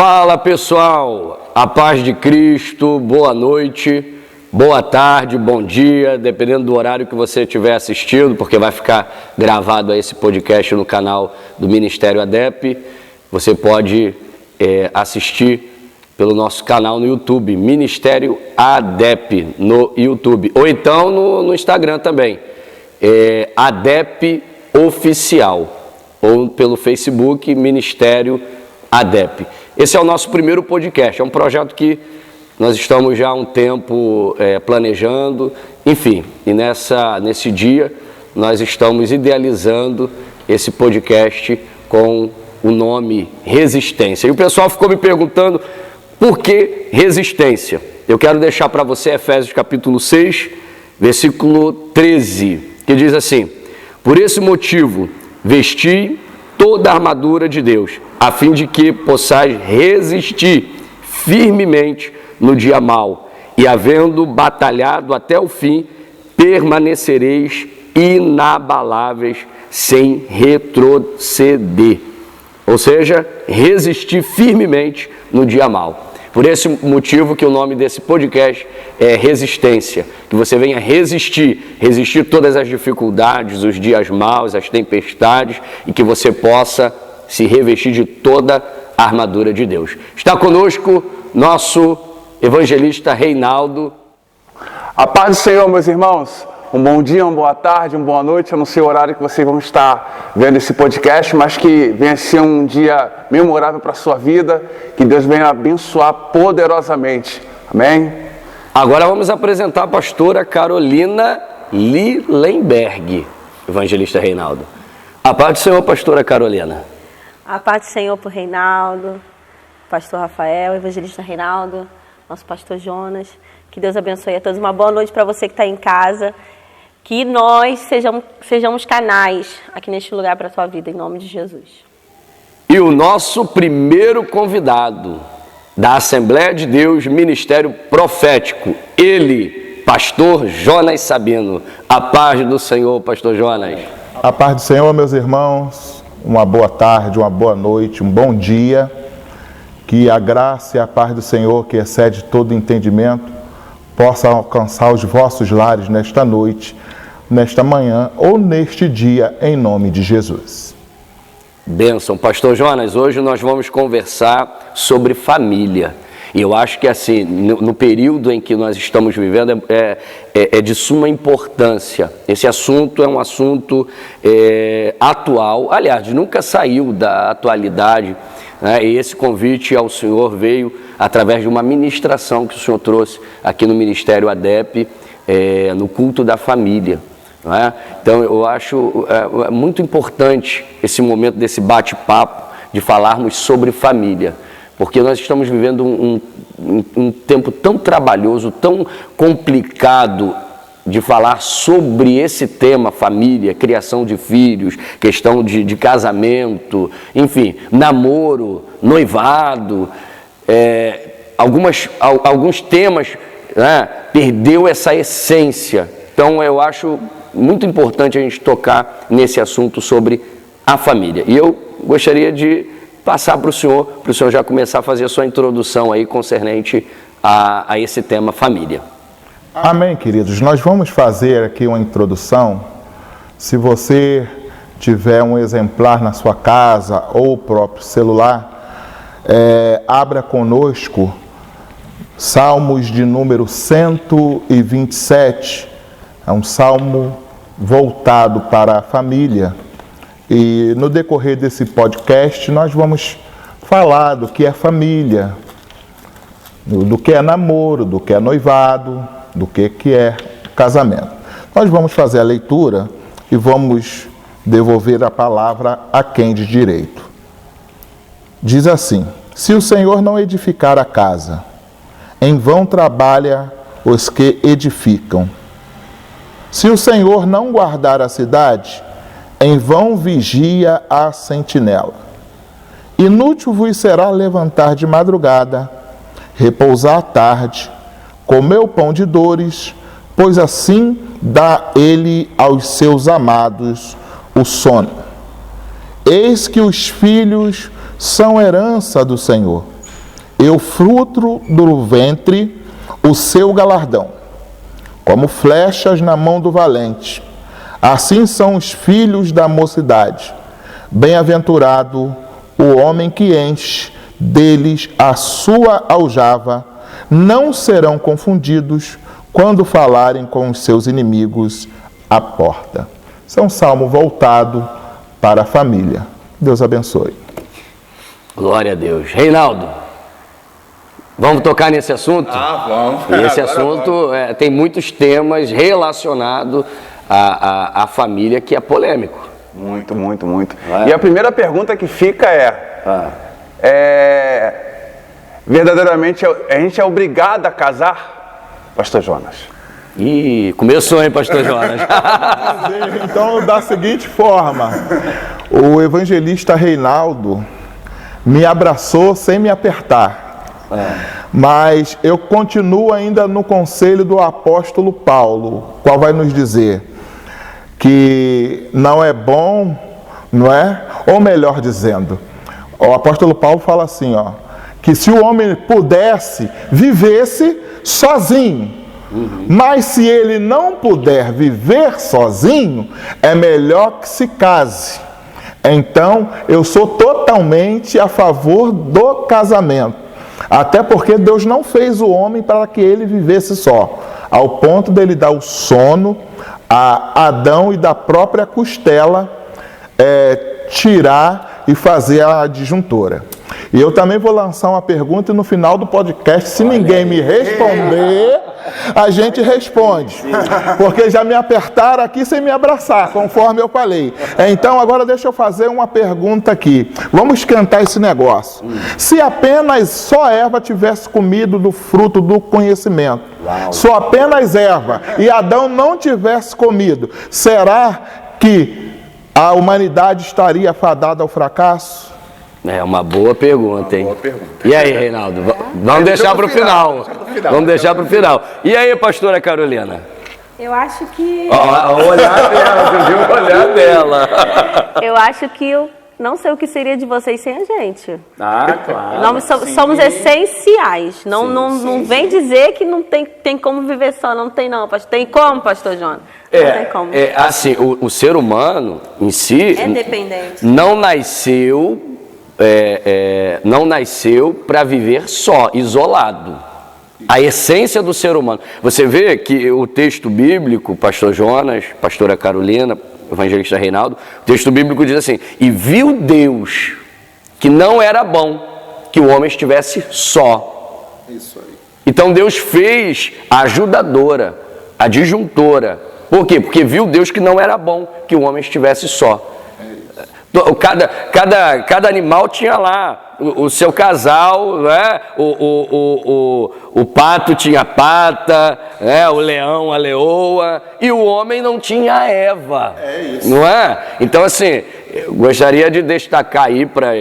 Fala pessoal, a paz de Cristo, boa noite, boa tarde, bom dia, dependendo do horário que você estiver assistindo, porque vai ficar gravado esse podcast no canal do Ministério ADEP. Você pode assistir pelo nosso canal no YouTube, Ministério ADEP no YouTube, ou então no Instagram também, ADEP Oficial, ou pelo Facebook, Ministério ADEP. Esse é o nosso primeiro podcast, é um projeto que nós estamos já há um tempo planejando, enfim, e nesse dia nós estamos idealizando esse podcast com o nome Resistência. E o pessoal ficou me perguntando por que resistência. Eu quero deixar para você Efésios capítulo 6, versículo 13, que diz assim: por esse motivo, vesti toda a armadura de Deus, a fim de que possais resistir firmemente no dia mau, e havendo batalhado até o fim, permanecereis inabaláveis sem retroceder. Ou seja, resistir firmemente no dia mau. Por esse motivo que o nome desse podcast é Resistência, que você venha resistir todas as dificuldades, os dias maus, as tempestades, e que você possa se revestir de toda a armadura de Deus. Está conosco nosso evangelista Reinaldo. A paz do Senhor, meus irmãos. Um bom dia, uma boa tarde, uma boa noite. Eu não sei o horário que vocês vão estar vendo esse podcast, mas que venha ser um dia memorável para a sua vida, que Deus venha abençoar poderosamente. Amém? Agora vamos apresentar a pastora Carolina Lilenberg, evangelista Reinaldo. A paz do Senhor, pastora Carolina. A paz do Senhor por Reinaldo, pastor Rafael, evangelista Reinaldo, nosso pastor Jonas. Que Deus abençoe a todos. Uma boa noite para você que está em casa. Que nós sejamos canais aqui neste lugar para a sua vida, em nome de Jesus. E o nosso primeiro convidado da Assembleia de Deus, Ministério Profético, ele, pastor Jonas Sabino. A paz do Senhor, pastor Jonas. A paz do Senhor, meus irmãos. Uma boa tarde, uma boa noite, um bom dia. Que a graça e a paz do Senhor, que excede todo entendimento, possa alcançar os vossos lares nesta noite, nesta manhã ou neste dia, em nome de Jesus. Bênção. Pastor Jonas, hoje nós vamos conversar sobre família. E eu acho que assim, no período em que nós estamos vivendo, é de suma importância. Esse assunto é um assunto atual, aliás, nunca saiu da atualidade, né? E esse convite ao Senhor veio através de uma ministração que o Senhor trouxe aqui no Ministério ADEP, no culto da família. Não é? Então eu acho muito importante esse momento desse bate-papo, de falarmos sobre família, porque nós estamos vivendo um tempo tão trabalhoso, tão complicado de falar sobre esse tema, família, criação de filhos, questão de casamento, enfim, namoro, noivado, alguns temas, né, perdeu essa essência. Então eu acho muito importante a gente tocar nesse assunto sobre a família. E eu gostaria de passar para o senhor já começar a fazer a sua introdução aí concernente a esse tema família. Amém, queridos. Nós vamos fazer aqui uma introdução. Se você tiver um exemplar na sua casa ou o próprio celular, abra conosco Salmos de número 127. É um salmo voltado para a família. E no decorrer desse podcast nós vamos falar do que é família, do que é namoro, do que é noivado, do que é casamento. Nós vamos fazer a leitura e vamos devolver a palavra a quem de direito. Diz assim: se o Senhor não edificar a casa, em vão trabalha os que edificam. Se o Senhor não guardar a cidade, em vão vigia a sentinela. Inútil vos será levantar de madrugada, repousar à tarde, comer o pão de dores, pois assim dá ele aos seus amados o sono. Eis que os filhos são herança do Senhor, e o fruto do ventre o seu galardão, como flechas na mão do valente. Assim são os filhos da mocidade. Bem-aventurado o homem que enche deles a sua aljava, não serão confundidos quando falarem com os seus inimigos à porta. Esse é um salmo voltado para a família. Deus abençoe. Glória a Deus. Reinaldo, vamos tocar nesse assunto? Vamos. E esse assunto tem muitos temas relacionados à família que é polêmico. Muito, muito, muito. E a primeira pergunta que fica verdadeiramente a gente é obrigado a casar, pastor Jonas? Ih, começou, hein, pastor Jonas? Então, da seguinte forma, o evangelista Reinaldo me abraçou sem me apertar, mas eu continuo ainda no conselho do apóstolo Paulo, qual vai nos dizer que não é bom, não é? Ou melhor dizendo, o apóstolo Paulo fala assim, que se o homem pudesse, vivesse sozinho. Mas se ele não puder viver sozinho, é melhor que se case. Então, eu sou totalmente a favor do casamento. Até porque Deus não fez o homem para que ele vivesse só, ao ponto dele dar o sono a Adão e da própria costela tirar e fazer a adjuntora. E eu também vou lançar uma pergunta e no final do podcast, se ninguém me responder, a gente responde. Porque já me apertaram aqui sem me abraçar, conforme eu falei. Então agora deixa eu fazer uma pergunta aqui. Vamos cantar esse negócio. Se apenas só Eva tivesse comido do fruto do conhecimento, só apenas Eva e Adão não tivesse comido, será que a humanidade estaria fadada ao fracasso? É uma boa pergunta, hein? E aí, Reinaldo? Vamos deixar para o final. Vamos deixar para o final. E aí, pastora Carolina? Eu acho que... O olhar dela, você viu o olhar dela. Eu acho que eu não sei o que seria de vocês sem a gente. Claro. Nós somos essenciais. Não vem dizer que não tem como viver só. Não tem não, pastor. Tem como, pastor Jonas? Não tem como. Assim, o ser humano em si... É dependente. Não nasceu para viver só, isolado. A essência do ser humano. Você vê que o texto bíblico, pastor Jonas, pastora Carolina, evangelista Reinaldo, o texto bíblico diz assim: e viu Deus que não era bom que o homem estivesse só. Isso aí. Então Deus fez a ajudadora, a disjuntora. Por quê? Porque viu Deus que não era bom que o homem estivesse só. Cada animal tinha lá o seu casal, né? O pato tinha pata, né? O leão a leoa, e o homem não tinha a Eva, não é? Então assim, eu gostaria de destacar aí para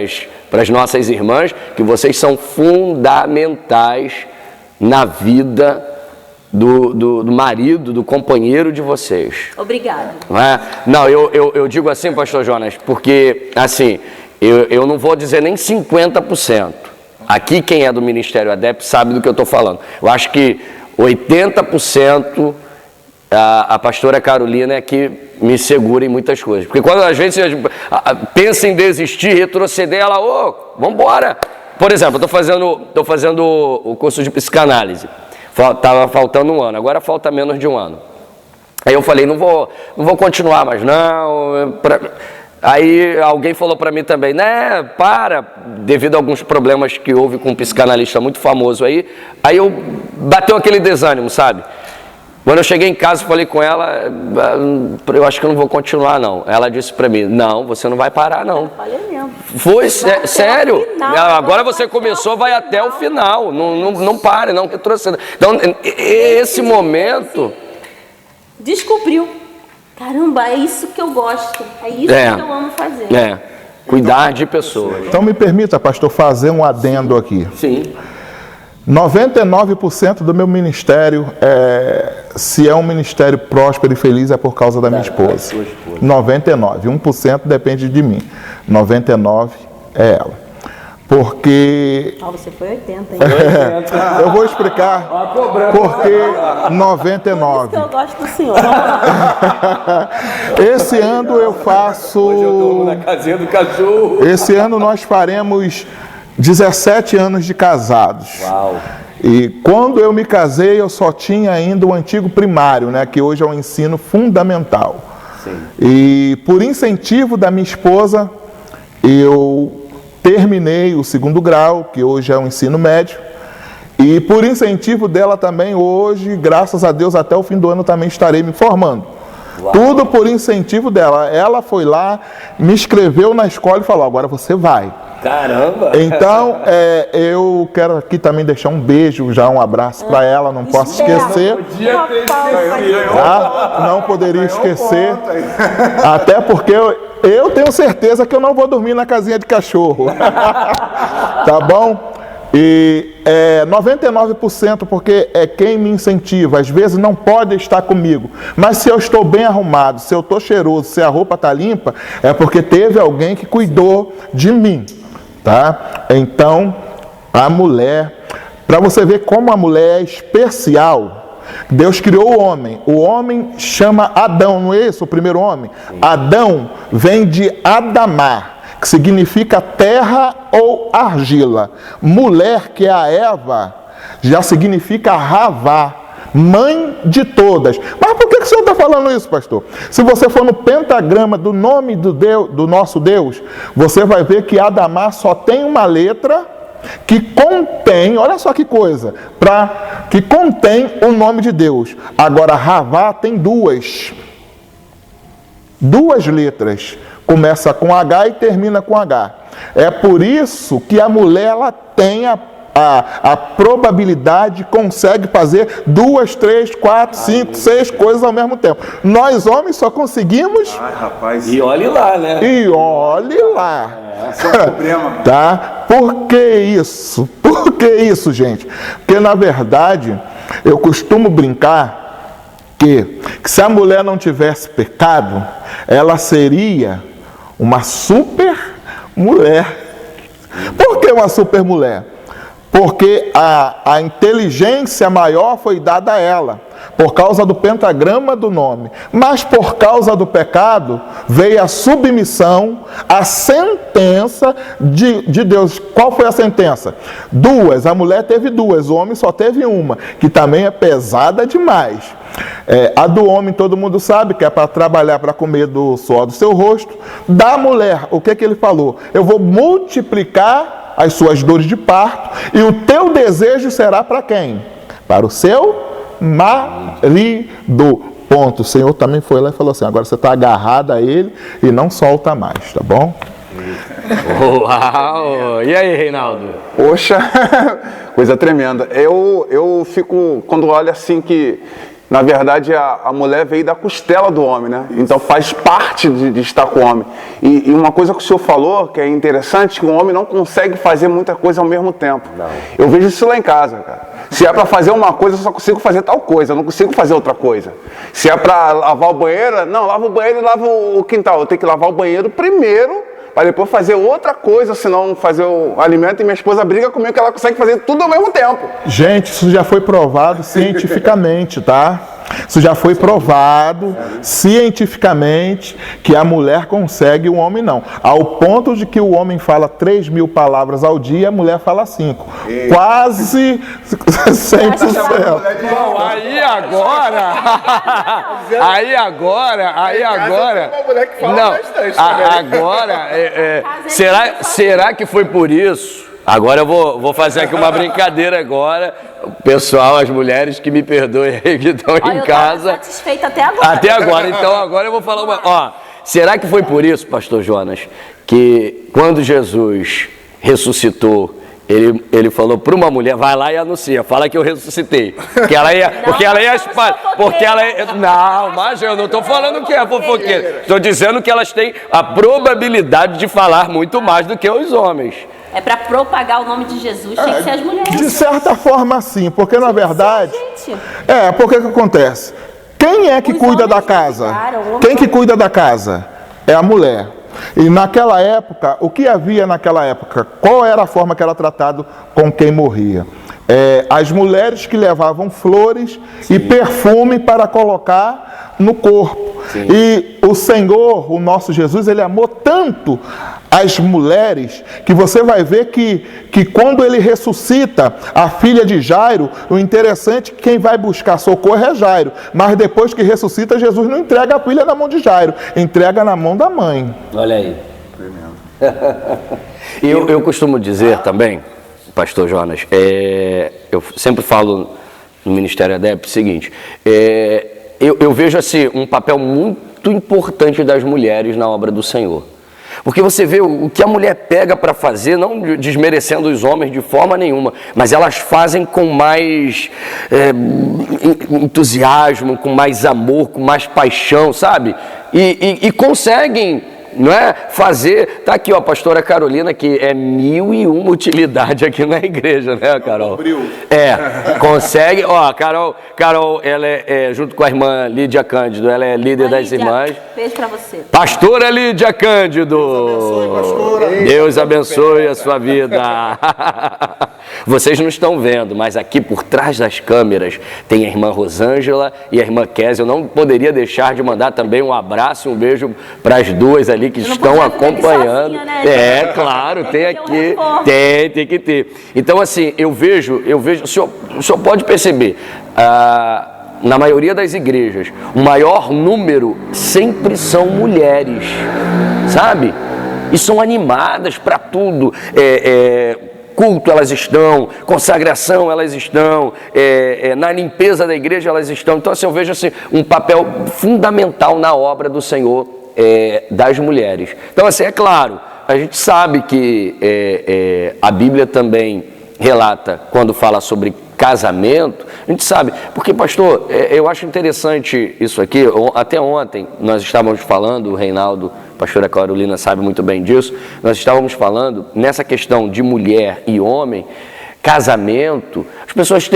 as nossas irmãs que vocês são fundamentais na vida do marido, do companheiro de vocês. Obrigada. Não, eu digo assim, pastor Jonas, porque assim, eu não vou dizer nem 50%. Aqui quem é do Ministério ADEP sabe do que eu estou falando. Eu acho que 80% a pastora Carolina é que me segura em muitas coisas. Porque quando às vezes pensa em desistir, retroceder, ela, vamos embora. Por exemplo, eu estou fazendo o curso de psicanálise. Estava faltando um ano, agora falta menos de um ano. Aí eu falei, não vou continuar mais não. Aí alguém falou para mim também, né, devido a alguns problemas que houve com um psicanalista muito famoso aí bateu aquele desânimo, sabe? Quando eu cheguei em casa, falei com ela, eu acho que eu não vou continuar não. Ela disse para mim, não, você não vai parar não. Eu falei mesmo. Foi, sério. Agora você começou, vai até o final. Não pare, não retroceda. Então, esse momento... Descobriu. Caramba, é isso que eu gosto. É isso que eu amo fazer. Cuidar de pessoas. Então me permita, pastor, fazer um adendo aqui. Sim. 99% do meu ministério, se é um ministério próspero e feliz, é por causa da minha esposa. 99%, 1% depende de mim. 99% é ela. Porque... Você foi 80, hein? Eu vou explicar porque 99. Por isso que eu gosto do senhor. Esse ano eu faço... Hoje eu durmo na casinha do cachorro. Esse ano nós faremos 17 anos de casados. Uau! E quando eu me casei, eu só tinha ainda o antigo primário, né, que hoje é o ensino fundamental. Sim. E por incentivo da minha esposa, eu terminei o 2º grau, que hoje é o ensino médio. E por incentivo dela também, hoje, graças a Deus, até o fim do ano também estarei me formando. Uau. Tudo por incentivo dela. Ela foi lá, me inscreveu na escola e falou, agora você vai. Caramba! Então, eu quero aqui também deixar um beijo, já um abraço para ela, não posso esquecer. Não poderia esquecer, até porque eu tenho certeza que eu não vou dormir na casinha de cachorro. Tá bom? E 99% porque é quem me incentiva. Às vezes não pode estar comigo, mas se eu estou bem arrumado, se eu estou cheiroso, se a roupa está limpa, é porque teve alguém que cuidou de mim. Tá? Então, a mulher, para você ver como a mulher é especial, Deus criou o homem chama Adão, não é isso? O primeiro homem? Adão vem de Adamá, que significa terra ou argila. Mulher, que é a Eva, já significa Ravá, mãe de todas. Mas por que o senhor está falando isso, pastor? Se você for no pentagrama do nome do nosso Deus, você vai ver que Adamá só tem uma letra que contém, olha só que coisa, que contém o nome de Deus. Agora, Ravá tem duas letras. Começa com H e termina com H. É por isso que a mulher ela tem a probabilidade, consegue fazer 2, 3, 4, 5, 6 coisas ao mesmo tempo. Nós homens só conseguimos... E olhe lá, né? E olhe lá. Esse é o problema. Tá? Por que isso? Por que isso, gente? Porque, na verdade, eu costumo brincar que se a mulher não tivesse pecado, ela seria uma super mulher. Por que uma super mulher? Porque a inteligência maior foi dada a ela, por causa do pentagrama do nome. Mas por causa do pecado, veio a submissão, a sentença de Deus. Qual foi a sentença? 2, a mulher teve 2, o homem só teve uma, que também é pesada demais. A do homem todo mundo sabe que é para trabalhar, para comer do suor do seu rosto. Da mulher, o que ele falou? Eu vou multiplicar as suas dores de parto, e o teu desejo será para quem? Para o seu marido. Ponto. O Senhor também foi lá e falou assim, agora você está agarrado a ele e não solta mais, tá bom? Uau! E aí, Reinaldo? Poxa, coisa tremenda. Eu fico, quando olho assim que, na verdade, a mulher veio da costela do homem, né? Então faz parte de estar com o homem. E uma coisa que o senhor falou, que é interessante, que o homem não consegue fazer muita coisa ao mesmo tempo. Não. Eu vejo isso lá em casa, cara. Se é para fazer uma coisa, eu só consigo fazer tal coisa, eu não consigo fazer outra coisa. Se é para lavar o banheiro, não, lava o banheiro e lava o quintal. Eu tenho que lavar o banheiro primeiro, para depois fazer outra coisa, senão fazer o alimento, e minha esposa briga comigo que ela consegue fazer tudo ao mesmo tempo. Gente, isso já foi provado cientificamente, tá? Isso já foi provado cientificamente que a mulher consegue, o homem não. Ao ponto de que o homem fala 3.000 palavras ao dia e a mulher fala 5. Quase 100%. Bom, aí agora... Não, agora... Será que foi por isso? Agora eu vou fazer aqui uma brincadeira agora. Pessoal, as mulheres que me perdoem aí que estão em casa. Eu tô satisfeita até agora. Até agora. Então agora eu vou falar uma... Ó, será que foi por isso, pastor Jonas, que quando Jesus ressuscitou, ele falou para uma mulher, vai lá e anuncia, fala que eu ressuscitei. Não, mas eu não estou falando que é fofoqueira. Estou dizendo que elas têm a probabilidade de falar muito mais do que os homens. É para propagar o nome de Jesus, tem que ser as mulheres. De certa forma, sim, porque na verdade... porque que acontece? Quem é que cuida da casa? Quem que cuida da casa? É a mulher. E naquela época, o que havia naquela época? Qual era a forma que era tratado com quem morria? As mulheres que levavam flores e perfume para colocar no corpo. Sim. E o Senhor, o nosso Jesus, ele amou tanto as mulheres, que você vai ver que quando ele ressuscita a filha de Jairo, o interessante é que quem vai buscar socorro é Jairo, mas depois que ressuscita, Jesus não entrega a filha na mão de Jairo, entrega na mão da mãe. Olha aí. Eu costumo dizer também, pastor Jonas, eu sempre falo no Ministério ADEP o seguinte, eu vejo assim um papel muito importante das mulheres na obra do Senhor. Porque você vê o que a mulher pega para fazer, não desmerecendo os homens de forma nenhuma, mas elas fazem com mais entusiasmo, com mais amor, com mais paixão, sabe? E conseguem, não é? Fazer. Tá aqui, ó, a pastora Carolina, que é 1001 utilidade aqui na igreja, né, Carol? Consegue. Ó, Carol, ela junto com a irmã Lídia Cândido, ela é líder das irmãs. Beijo pra você. Pastora Lídia Cândido. Deus abençoe, pastora. Deus abençoe a sua vida. Vocês não estão vendo, mas aqui por trás das câmeras tem a irmã Rosângela e a irmã Kézia. Eu não poderia deixar de mandar também um abraço e um beijo para as duas ali que estão acompanhando. Sozinha, né? Claro, tem aqui, tem que ter. Então assim, eu vejo, o senhor pode perceber, na maioria das igrejas, o maior número sempre são mulheres, sabe? E são animadas para tudo, culto elas estão, consagração elas estão, na limpeza da igreja elas estão. Então assim, eu vejo assim, um papel fundamental na obra do Senhor, das mulheres. Então assim, é claro, a gente sabe que a Bíblia também relata, quando fala sobre casamento, a gente sabe, porque pastor, eu acho interessante isso aqui. Até ontem nós estávamos falando, o Reinaldo, a pastora Carolina sabe muito bem disso, nós estávamos falando nessa questão de mulher e homem, casamento, as pessoas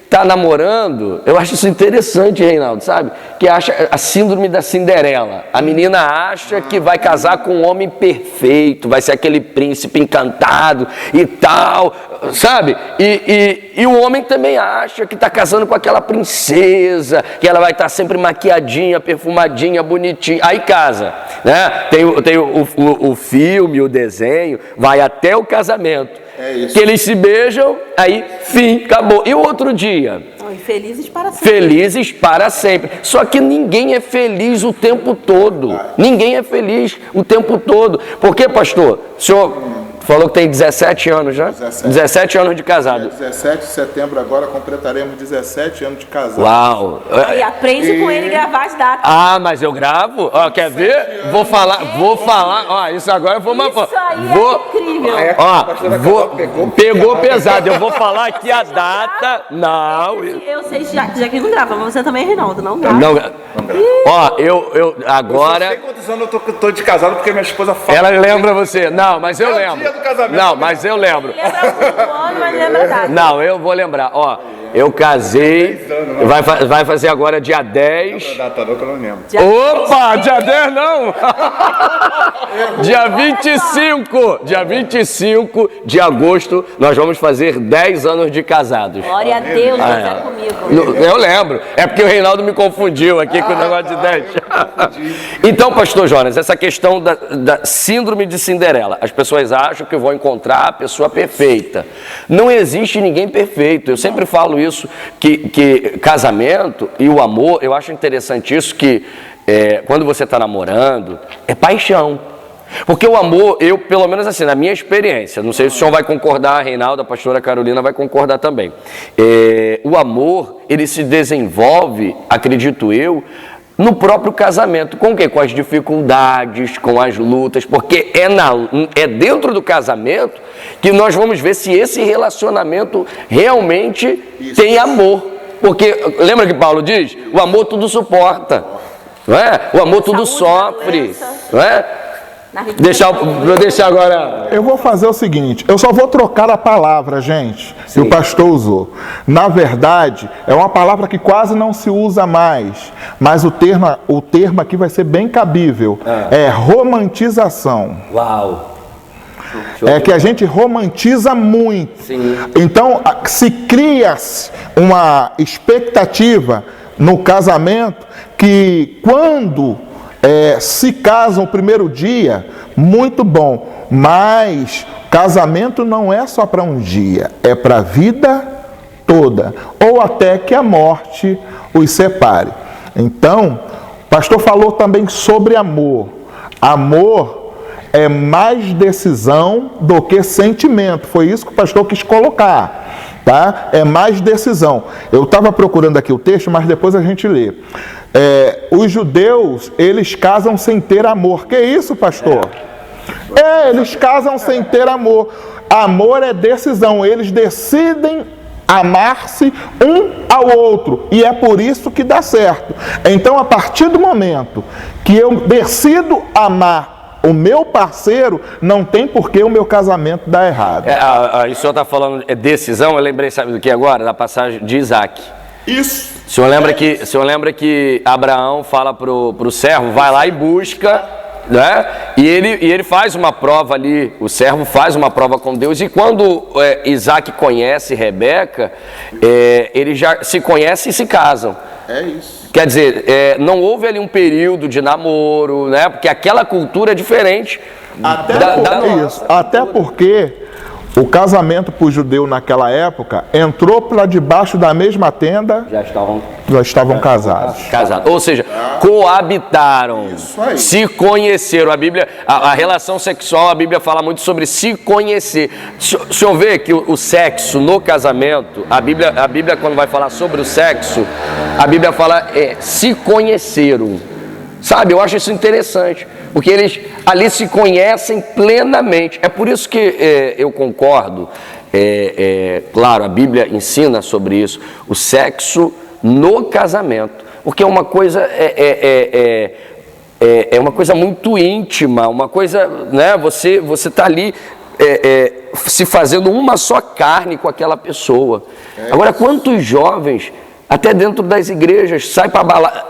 tá namorando, eu acho isso interessante, Reinaldo, sabe? Que acha a síndrome da Cinderela. A menina acha que vai casar com um homem perfeito, vai ser aquele príncipe encantado e tal, sabe? E o homem também acha que está casando com aquela princesa, que ela vai estar sempre maquiadinha, perfumadinha, bonitinha. Aí casa, né? Tem o filme, o desenho, vai até o casamento. Que eles se beijam, aí, fim, acabou. E o outro dia? Felizes para sempre. Felizes para sempre. Só que ninguém é feliz o tempo todo. Ninguém é feliz o tempo todo. Por quê, pastor? O senhor falou que tem 17 anos, já? 17 anos de casado. 17 de setembro agora completaremos 17 anos de casado. Uau! E aprende com ele gravar as datas. Ah, mas eu gravo? Ó, quer ver? Vou falar. Ó, isso agora eu vou... Isso aí é incrível. Ó, pegou pesado. Eu vou falar aqui a data. Não. Eu sei já que não grava, mas você também, Reinaldo, não grava. Não. Ó, eu agora... Eu sei quantos anos eu tô de casado porque minha esposa fala. Ela lembra você. Não, mas eu lembro. Não, mas eu lembro. Não, eu vou lembrar. Ó, eu casei, vai fazer agora dia 10. Opa, dia 10 não! Dia 25 de agosto, nós vamos fazer 10 anos de casados. Glória a Deus, Deus é comigo. Eu lembro. É porque o Reinaldo me confundiu aqui com o negócio de 10. Então, pastor Jonas, essa questão da síndrome de Cinderela. As pessoas acham que vão encontrar a pessoa perfeita. Não existe ninguém perfeito. Eu sempre falo isso, que casamento e o amor, eu acho interessante isso, que quando você está namorando, é paixão. Porque o amor, pelo menos assim, na minha experiência, não sei se o senhor vai concordar, Reinaldo, a pastora Carolina vai concordar também. O amor, ele se desenvolve, acredito eu, no próprio casamento. Com o quê? Com as dificuldades, com as lutas, porque é dentro do casamento que nós vamos ver se esse relacionamento realmente tem amor. Porque, lembra que Paulo diz? O amor tudo suporta, não é? O amor tudo sofre, não é? Vou deixar agora. Eu vou fazer o seguinte, eu só vou trocar a palavra, gente, que o pastor usou. Na verdade, é uma palavra que quase não se usa mais, mas o termo aqui vai ser bem cabível. É romantização. Uau! É que a gente romantiza muito. Sim. Então, se cria uma expectativa no casamento que quando se casam o primeiro dia, muito bom, mas casamento não é só para um dia, é para a vida toda, ou até que a morte os separe. Então, o pastor falou também sobre amor. Amor é mais decisão do que sentimento. Foi isso que o pastor quis colocar, tá? É mais decisão. Eu estava procurando aqui o texto, mas depois a gente lê. Os judeus, eles casam sem ter amor. Que isso, pastor? Eles casam sem ter amor. Amor é decisão. Eles decidem amar-se um ao outro. E é por isso que dá certo. Então, a partir do momento que eu decido amar o meu parceiro, não tem por que o meu casamento dar errado. O senhor está falando decisão, eu lembrei, sabe do que agora? Da passagem de Isaac. Isso. O senhor lembra que Abraão fala pro servo, vai lá e busca, né? E ele faz uma prova ali, o servo faz uma prova com Deus, e quando Isaac conhece Rebeca, eles já se conhecem e se casam. É isso. Quer dizer, não houve ali um período de namoro, né? Porque aquela cultura é diferente Até porque o casamento para o judeu naquela época entrou para debaixo da mesma tenda, já estavam casados. Ou seja, coabitaram, Isso aí. se conheceram. A Bíblia, a relação sexual, a Bíblia fala muito sobre se conhecer. O senhor vê que o sexo no casamento, a Bíblia quando vai falar sobre o sexo, a Bíblia fala se conheceram. Sabe, eu acho isso interessante, porque eles ali se conhecem plenamente. É por isso que eu concordo, claro, a Bíblia ensina sobre isso, o sexo no casamento, porque é uma coisa, é uma coisa muito íntima, uma coisa, né, você está ali se fazendo uma só carne com aquela pessoa. Agora, quantos jovens, até dentro das igrejas, sai para balada,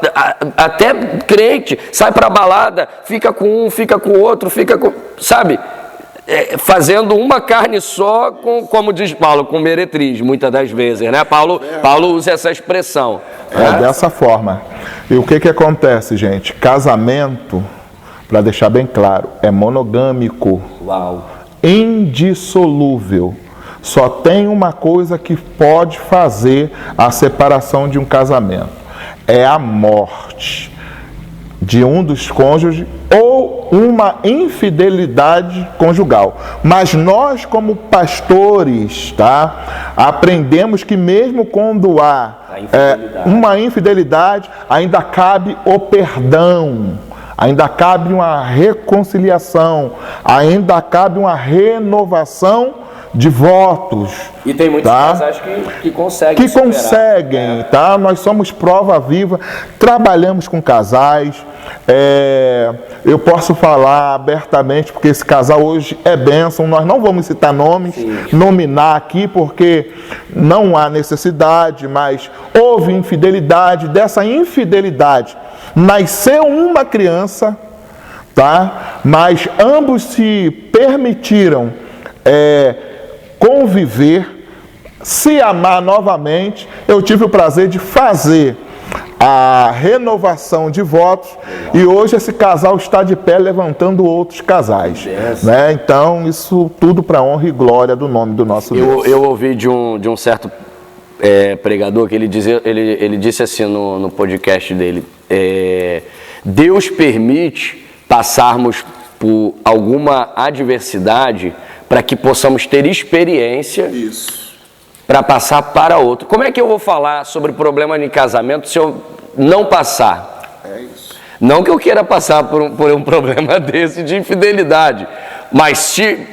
até crente, sai para balada, fica com um, fica com o outro, sabe? Fazendo uma carne só, como diz Paulo, com meretriz, muitas das vezes, né? Paulo usa essa expressão. Dessa forma. E o que acontece, gente? Casamento, para deixar bem claro, é monogâmico. Uau. Indissolúvel. Só tem uma coisa que pode fazer a separação de um casamento. É a morte de um dos cônjuges ou uma infidelidade conjugal. Mas nós, como pastores, tá, aprendemos que mesmo quando há uma infidelidade, ainda cabe o perdão. Ainda cabe uma reconciliação. Ainda cabe uma renovação de votos. E tem muitos casais que conseguem superar. Conseguem, tá? Nós somos prova viva, trabalhamos com casais. Eu posso falar abertamente, porque esse casal hoje é bênção. Nós não vamos citar nomes, nominar aqui, porque não há necessidade, mas houve infidelidade. Dessa infidelidade nasceu uma criança, tá? Mas ambos se permitiram conviver, se amar novamente. Eu tive o prazer de fazer a renovação de votos e hoje esse casal está de pé levantando outros casais, né? Então isso tudo para honra e glória do nome do nosso Deus. Eu ouvi de um certo pregador que ele disse assim no podcast dele, Deus permite passarmos por alguma adversidade para que possamos ter experiência para passar para outro. Como é que eu vou falar sobre problema de casamento se eu não passar? Não que eu queira passar por um problema desse de infidelidade, mas se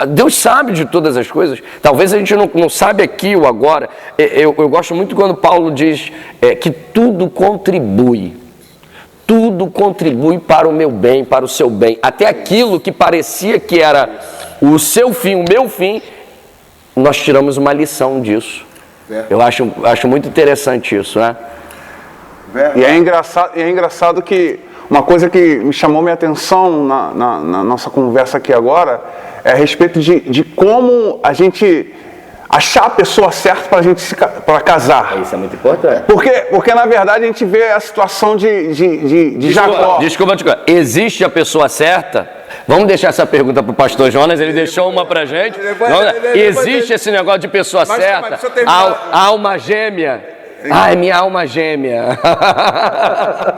Deus sabe de todas as coisas. Talvez a gente não sabe aqui ou agora. Eu gosto muito quando Paulo diz que tudo contribui tudo contribui para o meu bem, para o seu bem. Até aquilo que parecia que era o seu fim, o meu fim, nós tiramos uma lição disso. Eu acho muito interessante isso, né? E é engraçado que uma coisa que me chamou minha atenção na nossa conversa aqui agora é a respeito de como a gente achar a pessoa certa para a gente para casar. Isso é muito importante. Porque na verdade a gente vê a situação de Jacó. Desculpa. Existe a pessoa certa? Vamos deixar essa pergunta para o pastor Jonas, ele deixou uma para a gente. Existe esse negócio de pessoa certa? Alma gêmea? Ai, minha alma gêmea.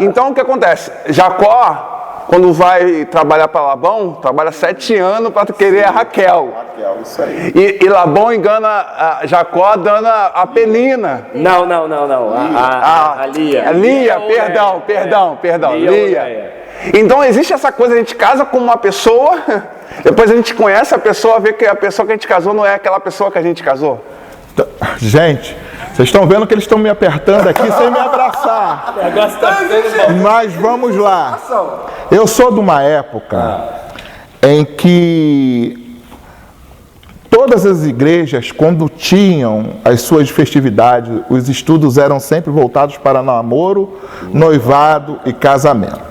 Então o que acontece? Jacó, quando vai trabalhar para Labão, trabalha 7 anos para querer a Raquel. Isso aí. E Labão engana Jacó dando a Penina. Não. A Lia. Lia, perdão. Lia. Então existe essa coisa, a gente casa com uma pessoa, depois a gente conhece a pessoa, vê que a pessoa que a gente casou não é aquela pessoa que a gente casou. Gente, vocês estão vendo que eles estão me apertando aqui sem me abraçar. Mas vamos lá. Eu sou de uma época em que todas as igrejas, quando tinham as suas festividades, os estudos eram sempre voltados para namoro, noivado e casamento.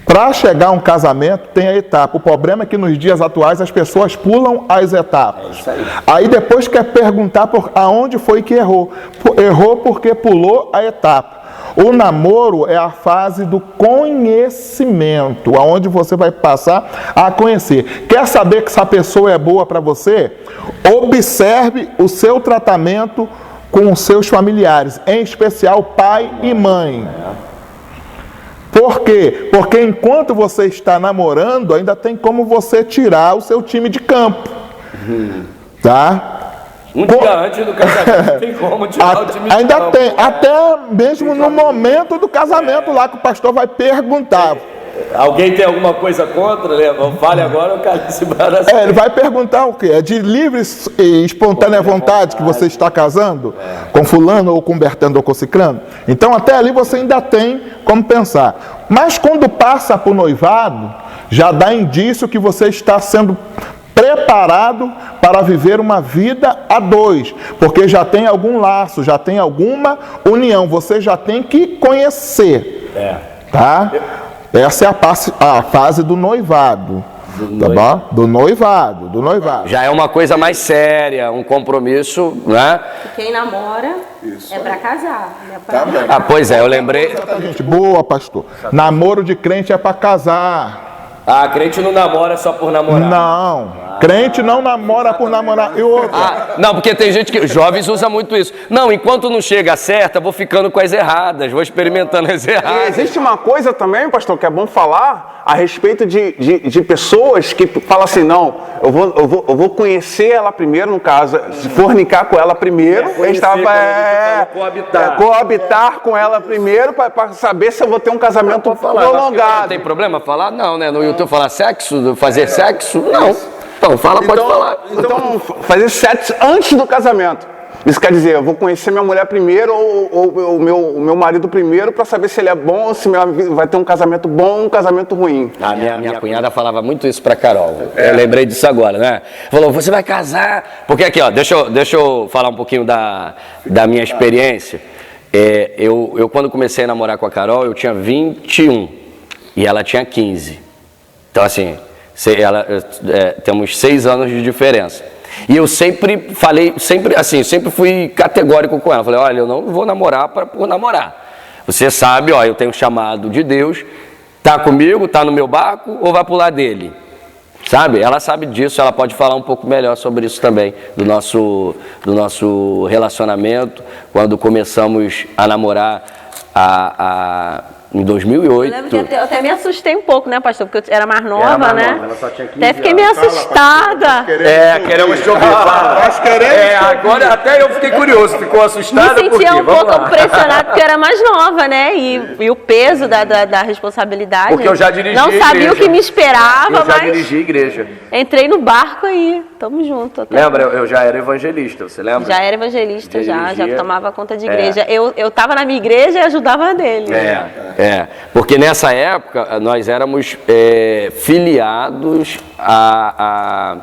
Para chegar a um casamento tem a etapa. O problema é que nos dias atuais as pessoas pulam as etapas. Aí depois quer perguntar aonde foi que errou. Errou porque pulou a etapa. O namoro é a fase do conhecimento, aonde você vai passar a conhecer. Quer saber que essa pessoa é boa para você? Observe o seu tratamento com os seus familiares, em especial pai e mãe. Por quê? Porque enquanto você está namorando, ainda tem como você tirar o seu time de campo. Tá? Um dia antes do casamento tem como tirar o time de campo. Ainda tem, até mesmo no momento do casamento lá que o pastor vai perguntar. Alguém tem alguma coisa contra? Fale agora, eu quero se embaraçar. Ele vai perguntar o quê? É de livre e espontânea vontade que você está casando? Com fulano ou com Bertando ou com Cicrano? Então até ali você ainda tem como pensar. Mas quando passa para o noivado, já dá indício que você está sendo preparado para viver uma vida a dois, porque já tem algum laço, já tem alguma união, você já tem que conhecer. Tá? Essa é a fase do noivado. Tá bom? Do noivado. Já é uma coisa mais séria, um compromisso, né? Quem namora é para casar. Não é pra... Pois é, eu lembrei. Exatamente. Boa, pastor. Namoro de crente é para casar. Crente não namora só por namorar. Não. Crente não namora por namorar. E outra. Não, porque tem gente que... Jovens usam muito isso. Não, enquanto não chega a certa, vou ficando com as erradas, vou experimentando as erradas. E existe uma coisa também, pastor, que é bom falar a respeito de pessoas que falam assim, não, eu vou conhecer ela primeiro, no caso, se fornicar com ela primeiro, coabitar com ela primeiro, para saber se eu vou ter um casamento prolongado. Não tem problema falar? Não, né? No YouTube falar sexo, fazer sexo? Não. Então, pode falar. Então, fazer sexo antes do casamento. Isso quer dizer, eu vou conhecer minha mulher primeiro ou o meu marido primeiro para saber se ele é bom ou se vai ter um casamento bom ou um casamento ruim. Minha cunhada falava muito isso para Carol. Eu lembrei disso agora, né? Falou, você vai casar... Porque aqui, ó, deixa eu falar um pouquinho da minha experiência. Eu quando comecei a namorar com a Carol, eu tinha 21 e ela tinha 15. Então, assim... temos 6 anos de diferença. E eu sempre sempre fui categórico com ela. Falei, olha, eu não vou namorar por namorar. Você sabe, eu tenho um chamado de Deus, tá comigo, tá no meu barco ou vai pular dele? Sabe? Ela sabe disso, ela pode falar um pouco melhor sobre isso também, do nosso relacionamento, quando começamos a namorar em 2008. Eu lembro que eu até me assustei um pouco, né, pastor? Porque eu era mais nova, né? Ela só tinha 15 até fiquei meio assustada. Queremos te ouvir. Agora até eu fiquei curioso. Ficou assustada? Me sentia um pouco pressionada porque eu era mais nova, né? E o peso da responsabilidade. Porque eu já dirigi não sabia igreja. O que me esperava, mas... Eu já dirigi igreja. Entrei no barco aí. Tamo junto. Lembra? Eu já era evangelista, você lembra? Já era evangelista, já tomava conta de igreja. Eu tava na minha igreja e ajudava a dele. Porque nessa época nós éramos filiados a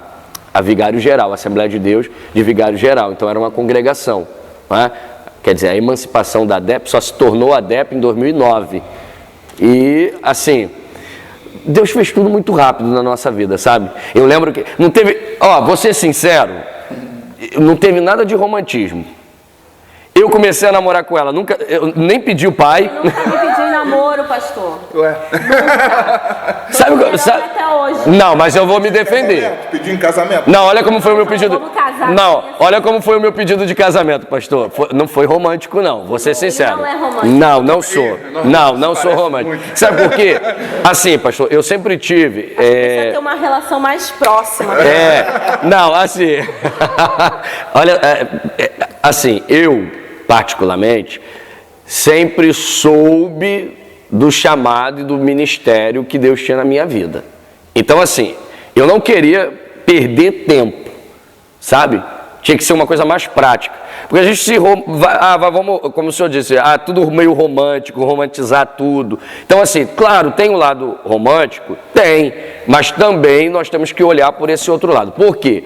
Vigário Geral, Assembleia de Deus de Vigário Geral, então era uma congregação, não é? Quer dizer, a emancipação da ADEP só se tornou ADEP em 2009. E, assim, Deus fez tudo muito rápido na nossa vida, sabe? Eu lembro que não teve... vou ser sincero, não teve nada de romantismo. Eu comecei a namorar com ela, eu nem pedi o pai. Eu nunca me pedi namoro, pastor. Ué. Sabe? Até hoje. Não, mas eu vou me defender. Pediu em casamento? Não, olha como foi o meu pedido. Vamos casar. Não, olha como foi o meu pedido de casamento, pastor. Não foi romântico, não. Vou ser sincero. Não é romântico. Não sou. Não sou romântico. Sabe por quê? Assim, pastor, eu sempre tive. Precisa ter uma relação mais próxima. Não, assim. Olha, assim, eu particularmente sempre soube do chamado e do ministério que Deus tinha na minha vida. Então, assim, eu não queria perder tempo, sabe? Tinha que ser uma coisa mais prática. Porque a gente vamos, como o senhor disse, tudo meio romântico, romantizar tudo. Então, assim, claro, tem um lado romântico? Tem, mas também nós temos que olhar por esse outro lado. Por quê?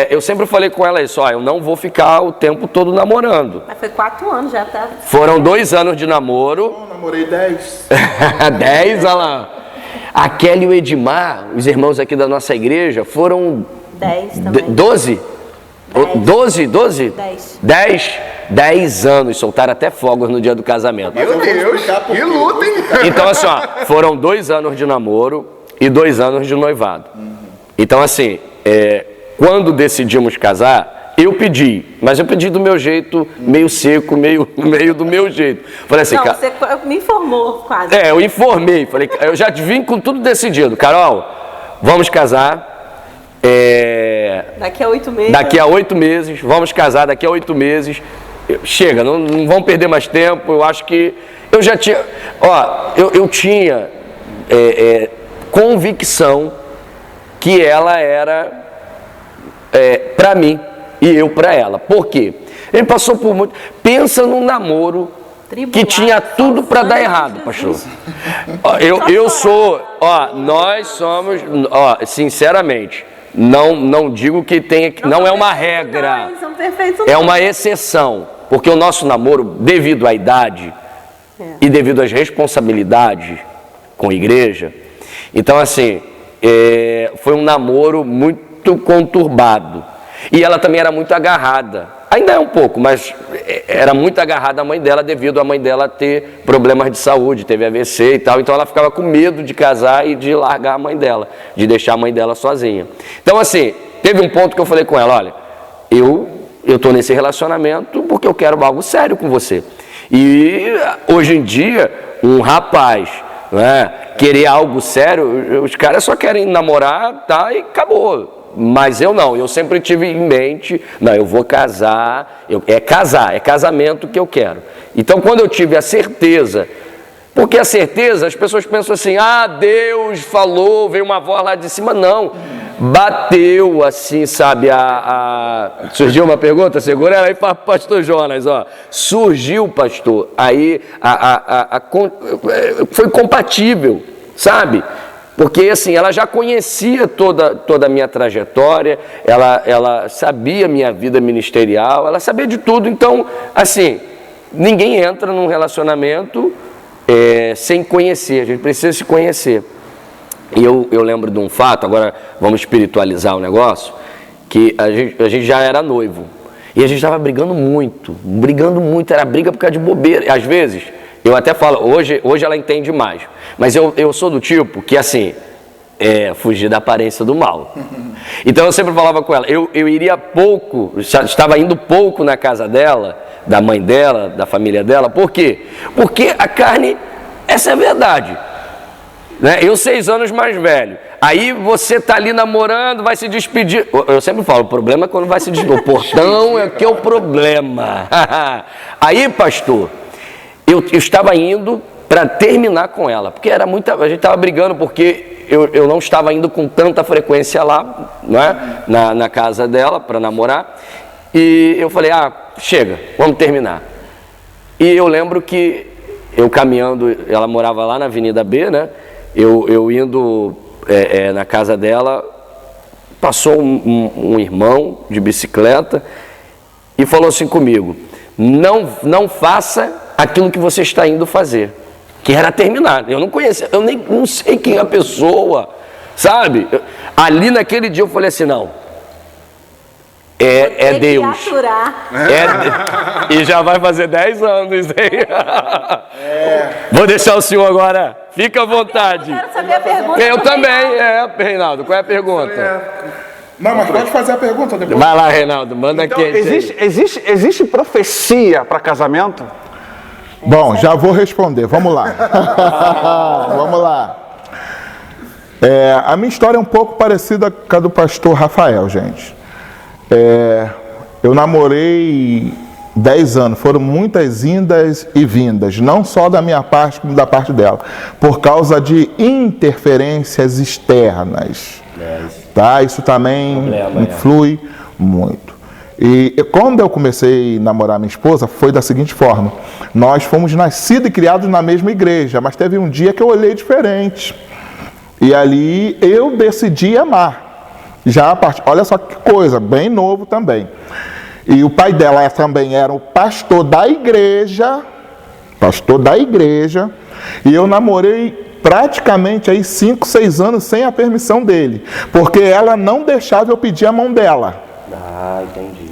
Eu sempre falei com ela isso, eu não vou ficar o tempo todo namorando. Mas foi 4 anos já, tá? Foram 2 anos de namoro. Eu namorei 10. 10, olha lá. A Kelly e o Edmar, os irmãos aqui da nossa igreja, foram 10 também. 12? 12? 10 anos, soltaram até fogos no dia do casamento. Meu Deus, que luta, hein? Então, assim, foram 2 anos de namoro e 2 anos de noivado. Então, assim, quando decidimos casar, eu pedi, mas eu pedi do meu jeito, meio seco, meio do meu jeito. Falei assim, você me informou quase. eu informei, falei, eu já vim com tudo decidido. Carol, vamos casar. Daqui a 8 meses. Daqui a 8 meses, vamos casar daqui a 8 meses. Chega, não vamos perder mais tempo. Eu acho que eu já tinha, eu tinha convicção que ela era para mim e eu para ela. Por quê? Ele passou por muito... Pensa num namoro que tinha tudo para dar errado, pastor. Eu sou... nós somos... sinceramente, não digo que tenha... Não é uma regra. São perfeitos, é uma exceção. Porque o nosso namoro, devido à idade e devido às responsabilidades com a igreja, então, assim, foi um namoro muito conturbado. E ela também era muito agarrada. Ainda é um pouco, mas era muito agarrada à mãe dela devido à mãe dela ter problemas de saúde, teve AVC e tal. Então ela ficava com medo de casar e de largar a mãe dela, de deixar a mãe dela sozinha. Então, assim, teve um ponto que eu falei com ela, olha, eu estou nesse relacionamento porque eu quero algo sério com você. E hoje em dia, um rapaz, querer algo sério, os caras só querem namorar, tá, e acabou. Mas eu não, eu sempre tive em mente, eu vou casar, é casamento que eu quero. Então, quando eu tive a certeza, porque a certeza, as pessoas pensam assim, Deus falou, veio uma voz lá de cima, não, bateu assim, sabe, surgiu uma pergunta, segura ela aí para pastor Jonas, surgiu, pastor, aí foi compatível, sabe? Porque, assim, ela já conhecia toda a minha trajetória, ela sabia a minha vida ministerial, ela sabia de tudo. Então, assim, ninguém entra num relacionamento sem conhecer, a gente precisa se conhecer. E eu lembro de um fato, agora vamos espiritualizar o negócio, que a gente já era noivo. E a gente estava brigando muito, era briga por causa de bobeira. Às vezes... Eu até falo, hoje ela entende mais, mas eu sou do tipo que, assim, fugir da aparência do mal. Então eu sempre falava com ela, eu iria pouco, estava indo pouco na casa dela, da mãe dela, da família dela. Por quê? Porque a carne, essa é a verdade. Eu 6 anos mais velho, aí você tá ali namorando, vai se despedir. Eu sempre falo, o problema é quando vai se despedir, o portão é que é o problema. Aí, pastor... Eu estava indo para terminar com ela, porque a gente estava brigando porque eu não estava indo com tanta frequência lá, na casa dela para namorar, e eu falei, chega, vamos terminar. E eu lembro que eu caminhando, ela morava lá na Avenida B, né? Eu indo na casa dela, passou um irmão de bicicleta e falou assim comigo: não faça aquilo que você está indo fazer, que era terminar. Eu não conhecia, eu nem não sei quem é a pessoa, sabe? Ali naquele dia eu falei assim: não, é Deus. E já vai fazer 10 anos, hein? Vou deixar o senhor agora, fica à vontade. Eu quero saber a pergunta. Eu também, Reinaldo, qual é a pergunta? Não, mas pode fazer a pergunta depois. Vai lá, Reinaldo, manda Então, quente. existe profecia para casamento? Bom, já vou responder, vamos lá. Vamos lá. A minha história é um pouco parecida com a do pastor Rafael, gente. Eu namorei 10 anos, foram muitas indas e vindas, não só da minha parte, como da parte dela, por causa de interferências externas. Tá? Isso também influi muito. E quando eu comecei a namorar minha esposa, foi da seguinte forma: nós fomos nascidos e criados na mesma igreja, mas teve um dia que eu olhei diferente. E ali eu decidi amar. Já a parte, olha só que coisa, bem novo também. E o pai dela também era o pastor da igreja, e eu namorei praticamente aí 5, 6 anos sem a permissão dele, porque ela não deixava eu pedir a mão dela. Ah, entendi.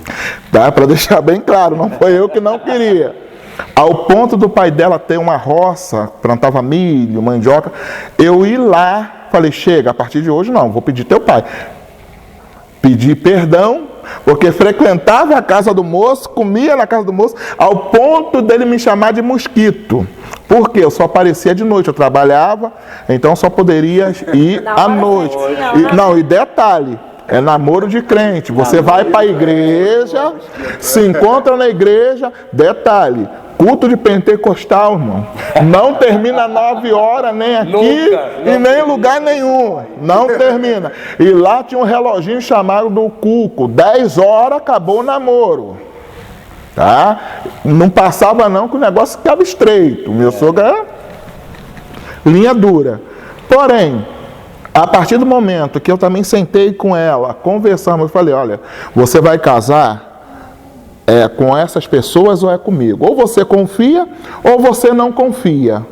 Tá? Para deixar bem claro, não foi eu que não queria. Ao ponto do pai dela ter uma roça, plantava milho, mandioca, eu ir lá, falei: chega, a partir de hoje não, vou pedir teu pai. Pedi perdão, porque frequentava a casa do moço, comia na casa do moço, ao ponto dele me chamar de mosquito. Porque eu só aparecia de noite, eu trabalhava, então só poderia ir à noite. E detalhe, é namoro de crente. Você vai para a igreja, se encontra na igreja, detalhe, culto de pentecostal, irmão. Não termina 9 horas, nem aqui e nem em lugar nenhum. Não termina. E lá tinha um reloginho chamado do cuco. 10 horas, acabou o namoro. Tá? Não passava não, que o negócio ficava estreito. Meu sogro era linha dura. Porém, a partir do momento que eu também sentei com ela, conversamos, eu falei: olha, você vai casar com essas pessoas ou é comigo? Ou você confia ou você não confia.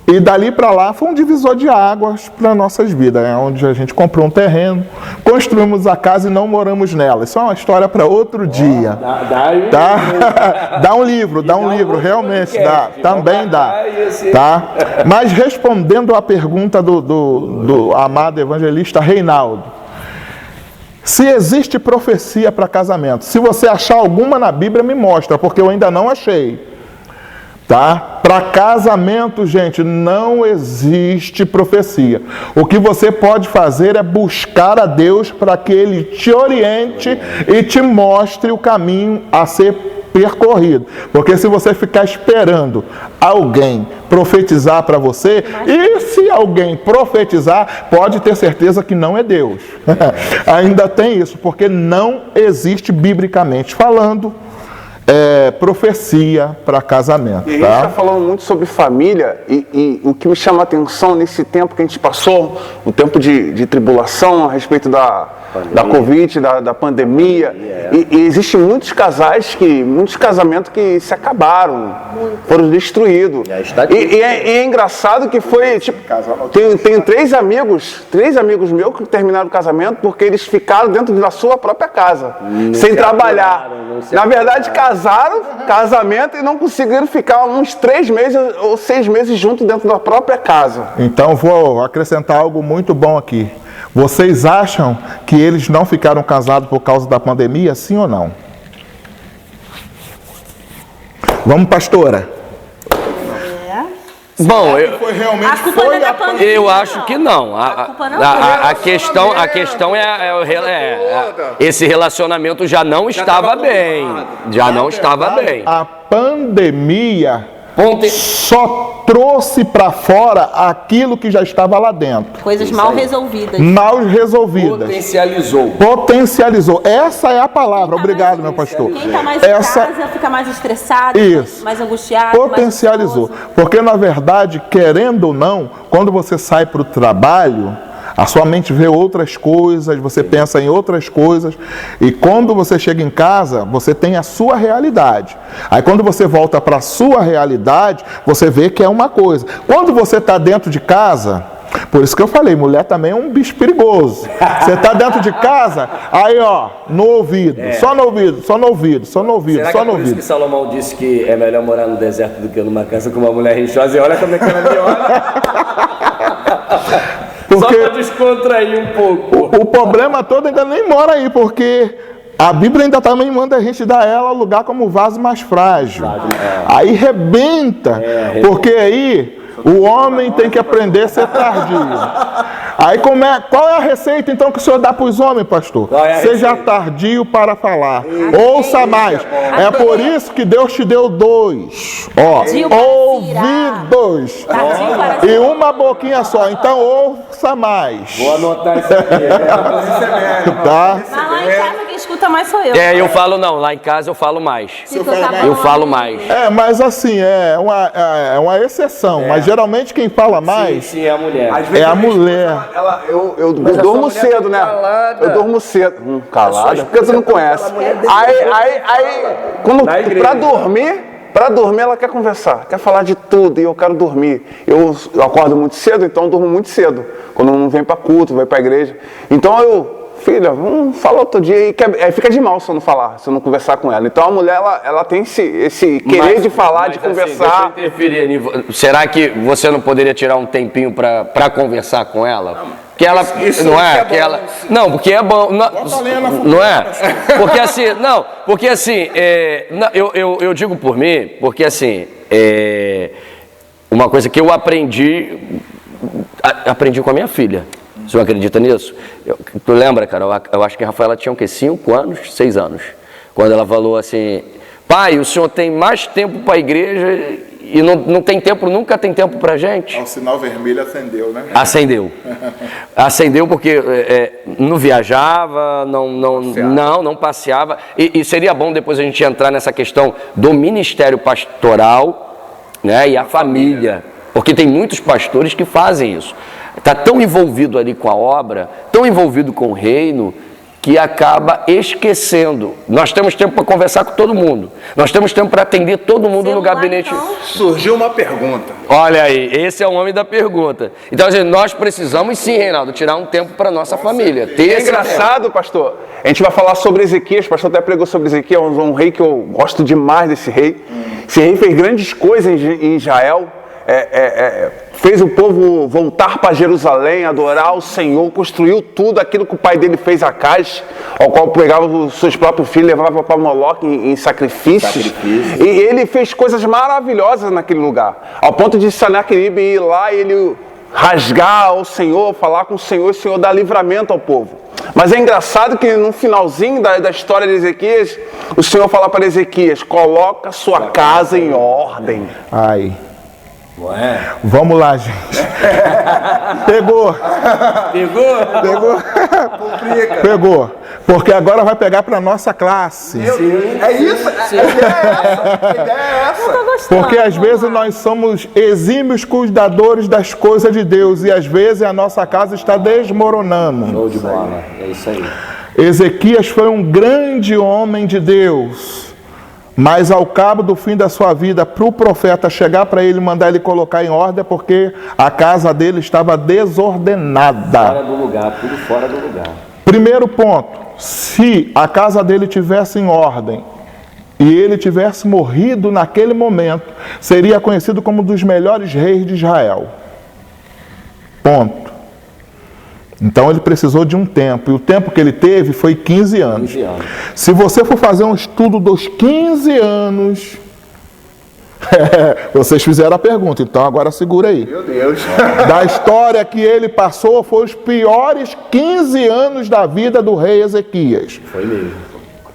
E dali para lá foi um divisor de águas para nossas vidas, onde a gente comprou um terreno, construímos a casa e não moramos nela. Isso é uma história para outro dia. Dá um livro, realmente dá, também dá. Tá? Mas respondendo à pergunta do amado evangelista Reinaldo, se existe profecia para casamento, se você achar alguma na Bíblia, me mostra, porque eu ainda não achei. Tá? Para casamento, gente, não existe profecia. O que você pode fazer é buscar a Deus para que Ele te oriente e te mostre o caminho a ser percorrido. Porque se você ficar esperando alguém profetizar para você, e se alguém profetizar, pode ter certeza que não é Deus. Ainda tem isso, porque não existe, biblicamente falando, profecia para casamento. E a gente está falando muito sobre família e o que me chama a atenção nesse tempo que a gente passou, o tempo de tribulação a respeito da Covid, da pandemia, e existem muitos casamentos que se acabaram, foram destruídos. E é engraçado que foi, tipo, tenho 3 amigos meus que terminaram o casamento porque eles ficaram dentro da sua própria casa, sem trabalhar. Na verdade, casamento e não conseguiram ficar uns 3 meses ou 6 meses juntos dentro da própria casa. Então vou acrescentar algo muito bom aqui. Vocês acham que eles não ficaram casados por causa da pandemia, sim ou não? Vamos, pastora. Bom, eu acho que não. A questão esse relacionamento já não estava bem. Já não estava bem. A pandemia só trouxe para fora aquilo que já estava lá dentro. Coisas mal resolvidas. Mal resolvidas. Potencializou. Essa é a palavra. Obrigado, meu pastor. Quem está mais em casa fica mais estressado, mais angustiado. Potencializou. Porque, na verdade, querendo ou não, quando você sai para o trabalho, a sua mente vê outras coisas, você pensa em outras coisas, e quando você chega em casa, você tem a sua realidade. Aí quando você volta para a sua realidade, você vê que é uma coisa. Quando você está dentro de casa, por isso que eu falei, mulher também é um bicho perigoso. Você está dentro de casa, aí ó, no ouvido, só no ouvido, só no ouvido, só no ouvido, Será só que no é por isso ouvido. que Salomão disse que é melhor morar no deserto do que numa casa com uma mulher rixosa? E olha como é que ela me olha. Porque só para descontrair um pouco. o problema todo ainda nem mora aí, porque a Bíblia ainda também manda a gente dar ela lugar como vaso mais frágil. Aí rebenta, porque aí o homem tem que aprender a ser tardio. Aí qual é a receita então que o senhor dá para os homens, pastor? Seja tardio para falar. Ouça mais. É por isso que Deus te deu 2. Ouvidos. E uma boquinha só. Então ouça mais. Vou anotar isso aqui. Tá? Mas lá em casa quem escuta mais sou eu. Eu falo não. Lá em casa eu falo mais. Eu falo mais. Mas assim, é uma exceção. Mas geralmente quem fala mais Sim, é a mulher. é a mulher. Eu durmo cedo, né? Eu durmo cedo. Calada? Porque você não conhece. Aí pra dormir ela quer conversar, quer falar de tudo e eu quero dormir. Eu acordo muito cedo, então eu durmo muito cedo. Quando não vem pra culto, vai pra igreja. Então filha, vamos falar outro dia. Aí fica de mal se eu não falar, se eu não conversar com ela. Então a mulher, ela tem esse querer de falar, de conversar. Deixa eu interferir. Será que você não poderia tirar um tempinho para conversar com ela? Que ela não, porque é bom, não é? Porque assim, eu digo por mim, porque assim, uma coisa que eu aprendi com a minha filha. O senhor acredita nisso? Tu lembra, cara? Eu acho que a Rafaela tinha o quê? 5 anos, 6 anos. Quando ela falou assim, pai, o senhor tem mais tempo para a igreja e não tem tempo, nunca tem tempo para a gente? O sinal vermelho acendeu, né? Acendeu porque não viajava, não passeava. E seria bom depois a gente entrar nessa questão do ministério pastoral, né, e a família. Porque tem muitos pastores que fazem isso. Está tão envolvido ali com a obra, tão envolvido com o reino, que acaba esquecendo. Nós temos tempo para conversar com todo mundo. Nós temos tempo para atender todo mundo no gabinete. Então. Surgiu uma pergunta. Olha aí, esse é o homem da pergunta. Então, assim, nós precisamos sim, Reinaldo, tirar um tempo para a nossa família. É engraçado, pastor. A gente vai falar sobre Ezequias. O pastor até pregou sobre Ezequias, um rei que eu gosto demais desse rei. Esse rei fez grandes coisas em Israel. Fez o povo voltar para Jerusalém, adorar o Senhor, construiu tudo aquilo que o pai dele fez a Acaz, ao qual pegava os seus próprios filhos e levava para Moloque em sacrifícios. E ele fez coisas maravilhosas naquele lugar, ao ponto de Senaqueribe ir lá e ele rasgar ao Senhor, falar com o Senhor, e o Senhor dá livramento ao povo. Mas é engraçado que no finalzinho da história de Ezequias, o Senhor fala para Ezequias, coloca sua casa em ordem. Ai. Vamos lá, gente. Pegou. Pegou. Porque agora vai pegar para nossa classe. É isso? A ideia é essa. Porque às vezes nós somos exímios cuidadores das coisas de Deus e às vezes a nossa casa está desmoronando. Show de bola, é isso aí. Ezequias foi um grande homem de Deus. Mas ao cabo do fim da sua vida, para o profeta chegar para ele, mandar ele colocar em ordem, porque a casa dele estava desordenada. Fora do lugar, tudo fora do lugar. Primeiro ponto, se a casa dele tivesse em ordem e ele tivesse morrido naquele momento, seria conhecido como um dos melhores reis de Israel. Ponto. Então ele precisou de um tempo, e o tempo que ele teve foi 15 anos. 15 anos. Se você for fazer um estudo dos 15 anos, vocês fizeram a pergunta, então agora segura aí. Meu Deus. Da história que ele passou, foi os piores 15 anos da vida do rei Ezequias. Foi mesmo.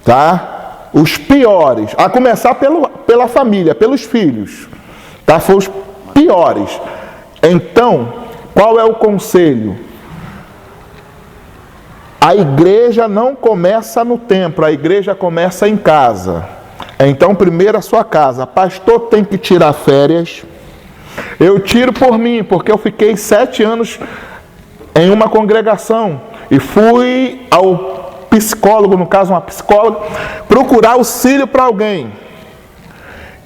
Tá? Os piores, a começar pela família, pelos filhos. tá? Foi os piores. Então, qual é o conselho? A igreja não começa no templo, a igreja começa em casa. Então, primeiro a sua casa. Pastor tem que tirar férias. Eu tiro por mim, porque eu fiquei 7 anos em uma congregação e fui ao psicólogo, no caso uma psicóloga, procurar auxílio para alguém.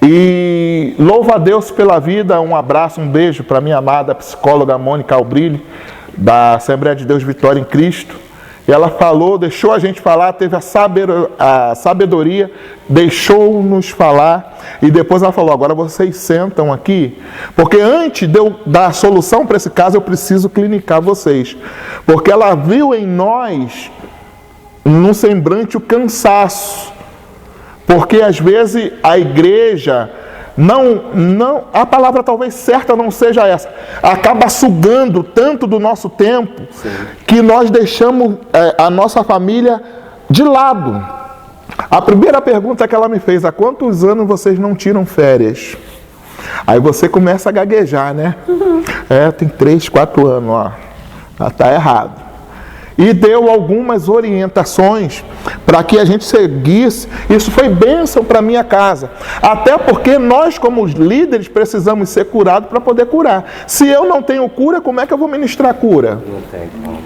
E louvo a Deus pela vida, um abraço, um beijo para minha amada psicóloga Mônica Albrilli, da Assembleia de Deus Vitória em Cristo. E ela falou, deixou a gente falar, teve a sabedoria, deixou-nos falar. E depois ela falou, agora vocês sentam aqui, porque antes de eu dar a solução para esse caso, eu preciso clinicar vocês. Porque ela viu em nós, num semblante, o cansaço. Porque às vezes a igreja, a palavra talvez certa não seja essa, acaba sugando tanto do nosso tempo, sim, que nós deixamos a nossa família de lado. A primeira pergunta que ela me fez, há quantos anos vocês não tiram férias? Aí você começa a gaguejar, né? Tem 3, 4 anos, ó. Está errado. E deu algumas orientações para que a gente seguisse. Isso foi bênção para a minha casa. Até porque nós, como líderes, precisamos ser curados para poder curar. Se eu não tenho cura, como é que eu vou ministrar cura? Não tem como.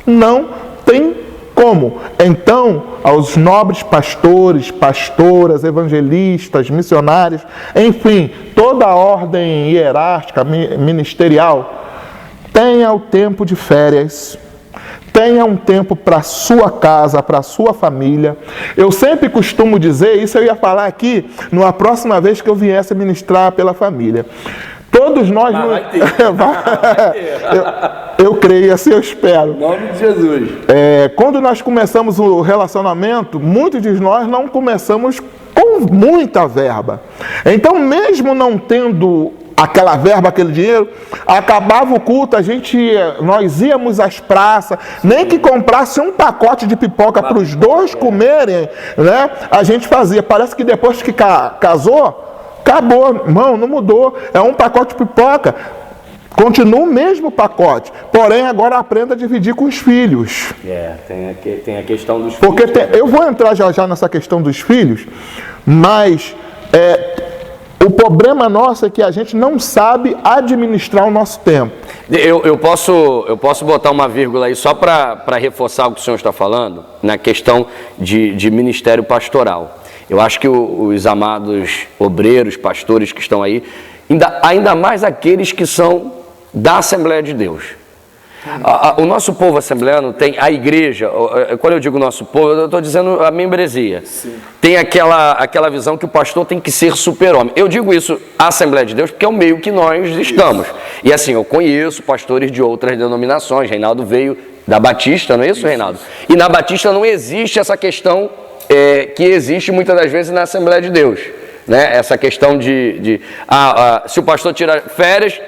Não tem como. Então, aos nobres pastores, pastoras, evangelistas, missionários, enfim, toda a ordem hierárquica, ministerial, tenha o tempo de férias. Tenha um tempo para a sua casa, para a sua família. Eu sempre costumo dizer, isso eu ia falar aqui, numa próxima vez que eu viesse ministrar pela família. Todos nós... Vai ter. Eu creio, assim eu espero. Em nome de Jesus. Quando nós começamos o relacionamento, muitos de nós não começamos com muita verba. Então, mesmo não tendo aquela verba, aquele dinheiro, acabava o culto, nós íamos às praças, nem que comprasse um pacote de pipoca para os dois comerem, né? A gente fazia. Parece que depois que casou, acabou, irmão, não mudou. É um pacote de pipoca, continua o mesmo pacote, porém agora aprenda a dividir com os filhos. Tem a questão dos filhos. Porque eu vou entrar já nessa questão dos filhos, mas o problema nosso é que a gente não sabe administrar o nosso tempo. Eu posso botar uma vírgula aí só para reforçar o que o senhor está falando, na questão de ministério pastoral. Eu acho que os amados obreiros, pastores que estão aí, ainda mais aqueles que são da Assembleia de Deus. O nosso povo assembleano tem a igreja, quando eu digo nosso povo, eu estou dizendo a membresia. Sim. Tem aquela visão que o pastor tem que ser super-homem. Eu digo isso, a Assembleia de Deus, porque é o meio que nós estamos. E assim, eu conheço pastores de outras denominações. Reinaldo veio da Batista, não é isso, Reinaldo? E na Batista não existe essa questão que existe muitas das vezes na Assembleia de Deus. Né? Essa questão se o pastor tirar férias,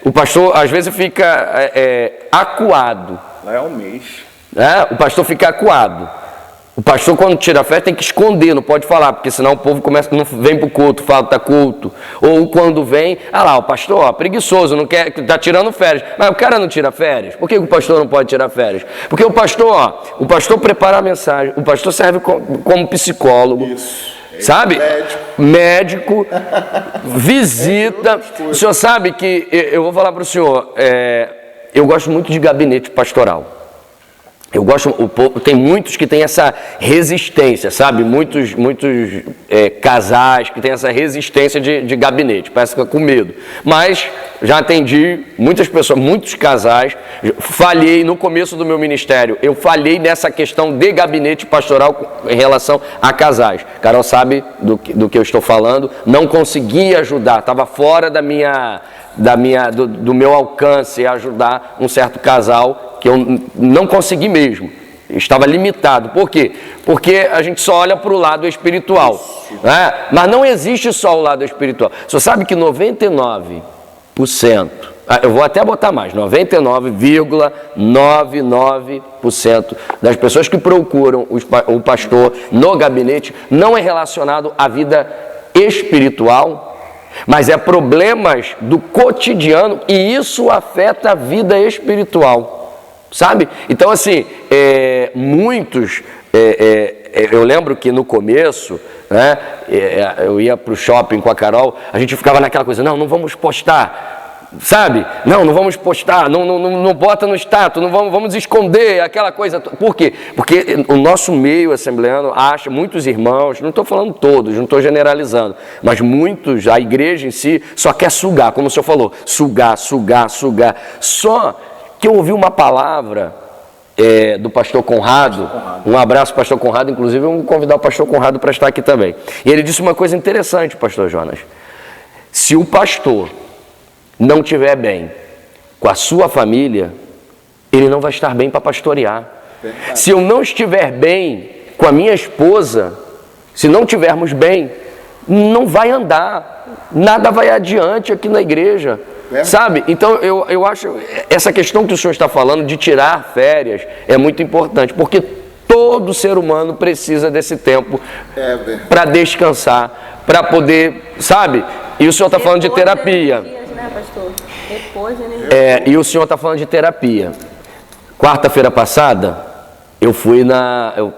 o pastor às vezes fica acuado. Lá é um mês. O pastor fica acuado. O pastor, quando tira férias, tem que esconder, não pode falar, porque senão o povo não vem para o culto, falta culto. Ou quando vem, o pastor, preguiçoso, não quer, está tirando férias. Mas o cara não tira férias? Por que o pastor não pode tirar férias? Porque o pastor prepara a mensagem, o pastor serve como psicólogo. Isso. Sabe? Médico, visita. O senhor sabe que, eu vou falar para o senhor, eu gosto muito de gabinete pastoral. Tem muitos que têm essa resistência, sabe? Muitos casais que têm essa resistência de gabinete, parece que fica com medo. Mas já atendi muitas pessoas, muitos casais, falhei no começo do meu ministério, eu falhei nessa questão de gabinete pastoral em relação a casais. Carol sabe do que eu estou falando, não consegui ajudar, estava fora do meu alcance ajudar um certo casal que eu não consegui mesmo, estava limitado. Por quê? Porque a gente só olha para o lado espiritual, né? Mas não existe só o lado espiritual. Você sabe que 99%, eu vou até botar mais, 99,99% das pessoas que procuram o pastor no gabinete não é relacionado à vida espiritual mas é problemas do cotidiano e isso afeta a vida espiritual, sabe? Então, assim, muitos, eu lembro que no começo, né, eu ia para o shopping com a Carol, a gente ficava naquela coisa, não vamos postar, sabe? Não vamos postar, não bota no status, não vamos esconder aquela coisa. Por quê? Porque o nosso meio assembleano acha, muitos irmãos, não estou falando todos, não estou generalizando, mas muitos, a igreja em si só quer sugar, como o senhor falou, sugar. Só que eu ouvi uma palavra do pastor Conrado, um abraço pastor Conrado, inclusive eu vou convidar o pastor Conrado para estar aqui também. E ele disse uma coisa interessante, pastor Jonas, se o pastor não estiver bem com a sua família, ele não vai estar bem para pastorear. Se eu não estiver bem com a minha esposa, se não estivermos bem, não vai andar, nada vai adiante aqui na igreja, sabe? Então eu acho, essa questão que o senhor está falando de tirar férias é muito importante, porque todo ser humano precisa desse tempo para descansar, para poder, sabe? E o senhor está falando de terapia. E o senhor está falando de terapia. Quarta-feira passada, eu fui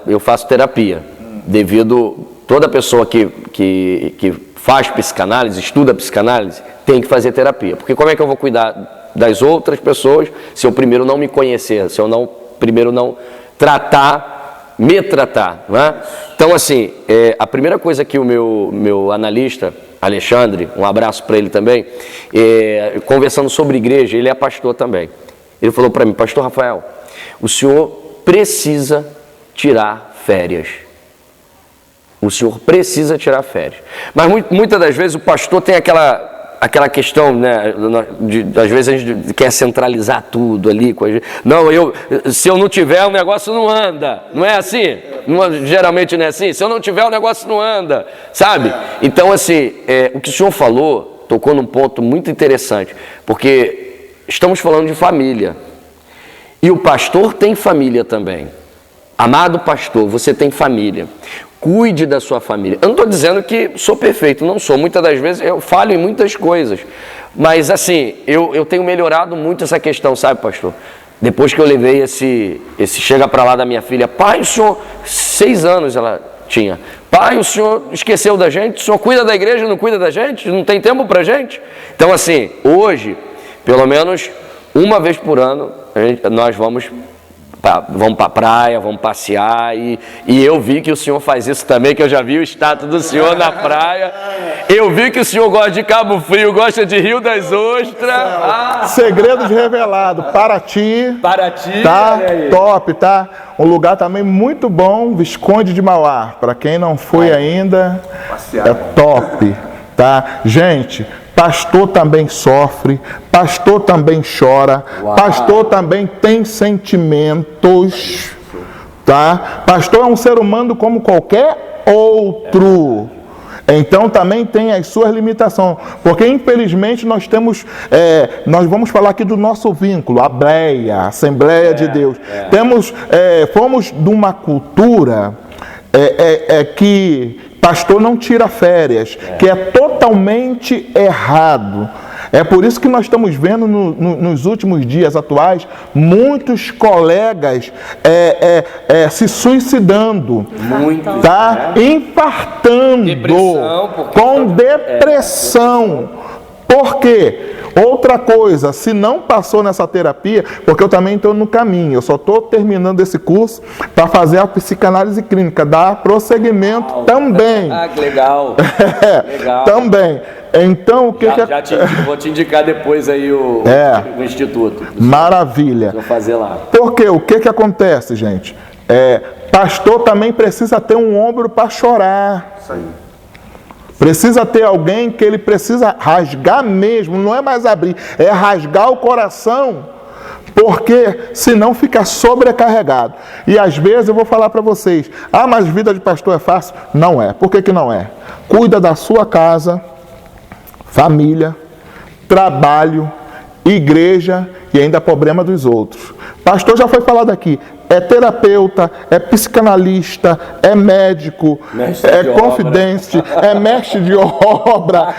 eu faço terapia, devido toda pessoa que faz psicanálise, estuda psicanálise, tem que fazer terapia. Porque como é que eu vou cuidar das outras pessoas se eu primeiro não me conhecer, se eu primeiro não me tratar, né? Então, assim, a primeira coisa que o meu analista, Alexandre, um abraço para ele também, conversando sobre igreja, ele é pastor também. Ele falou para mim, pastor Rafael, o senhor precisa tirar férias. O senhor precisa tirar férias. Mas muitas das vezes o pastor tem aquela questão, né? Às vezes a gente quer centralizar tudo ali. Se eu não tiver, o negócio não anda. Não é assim? Geralmente não é assim. Se eu não tiver, o negócio não anda. Sabe? Então, assim, o que o senhor falou tocou num ponto muito interessante. Porque estamos falando de família. E o pastor tem família também. Amado pastor, você tem família. Cuide da sua família. Eu não estou dizendo que sou perfeito, não sou. Muitas das vezes eu falho em muitas coisas. Mas assim, eu tenho melhorado muito essa questão, sabe, pastor? Depois que eu levei esse chega para lá da minha filha, pai, o senhor, 6 anos ela tinha. Pai, o senhor esqueceu da gente? O senhor cuida da igreja, não cuida da gente? Não tem tempo para gente? Então assim, hoje, pelo menos uma vez por ano, nós vamos para a praia, vamos passear e eu vi que o senhor faz isso também, que eu já vi o status do senhor na praia. Eu vi que o senhor gosta de Cabo Frio, gosta de Rio das Ostras. Segredos revelados, Paraty, tá? Top, tá? Um lugar também muito bom, Visconde de Mauá. Para quem não foi ainda, é top, tá? Gente, pastor também sofre, pastor também chora, pastor também tem sentimentos, tá? Pastor é um ser humano como qualquer outro. Então também tem as suas limitações, porque infelizmente nós temos, nós vamos falar aqui do nosso vínculo, a Breia, Assembleia de Deus. Fomos de uma cultura que pastor não tira férias, que é totalmente errado. É por isso que nós estamos vendo nos últimos dias atuais muitos colegas se suicidando, tá? Infartando, com depressão. Por quê? Outra coisa, se não passou nessa terapia, porque eu também estou no caminho, eu só estou terminando esse curso para fazer a psicanálise clínica, dar prosseguimento também. Ah, que legal. Legal. Também. Então, o que vou te indicar depois aí o instituto. Maravilha. Vou fazer lá. Porque o que acontece, gente? Pastor também precisa ter um ombro para chorar. Isso aí. Precisa ter alguém que ele precisa rasgar mesmo, não é mais abrir, é rasgar o coração, porque senão fica sobrecarregado. E às vezes eu vou falar para vocês, mas vida de pastor é fácil? Não é. Por que não é? Cuida da sua casa, família, trabalho, igreja e ainda problema dos outros. Pastor, já foi falado aqui, é terapeuta, é psicanalista, é médico, é confidente, é mestre de obra,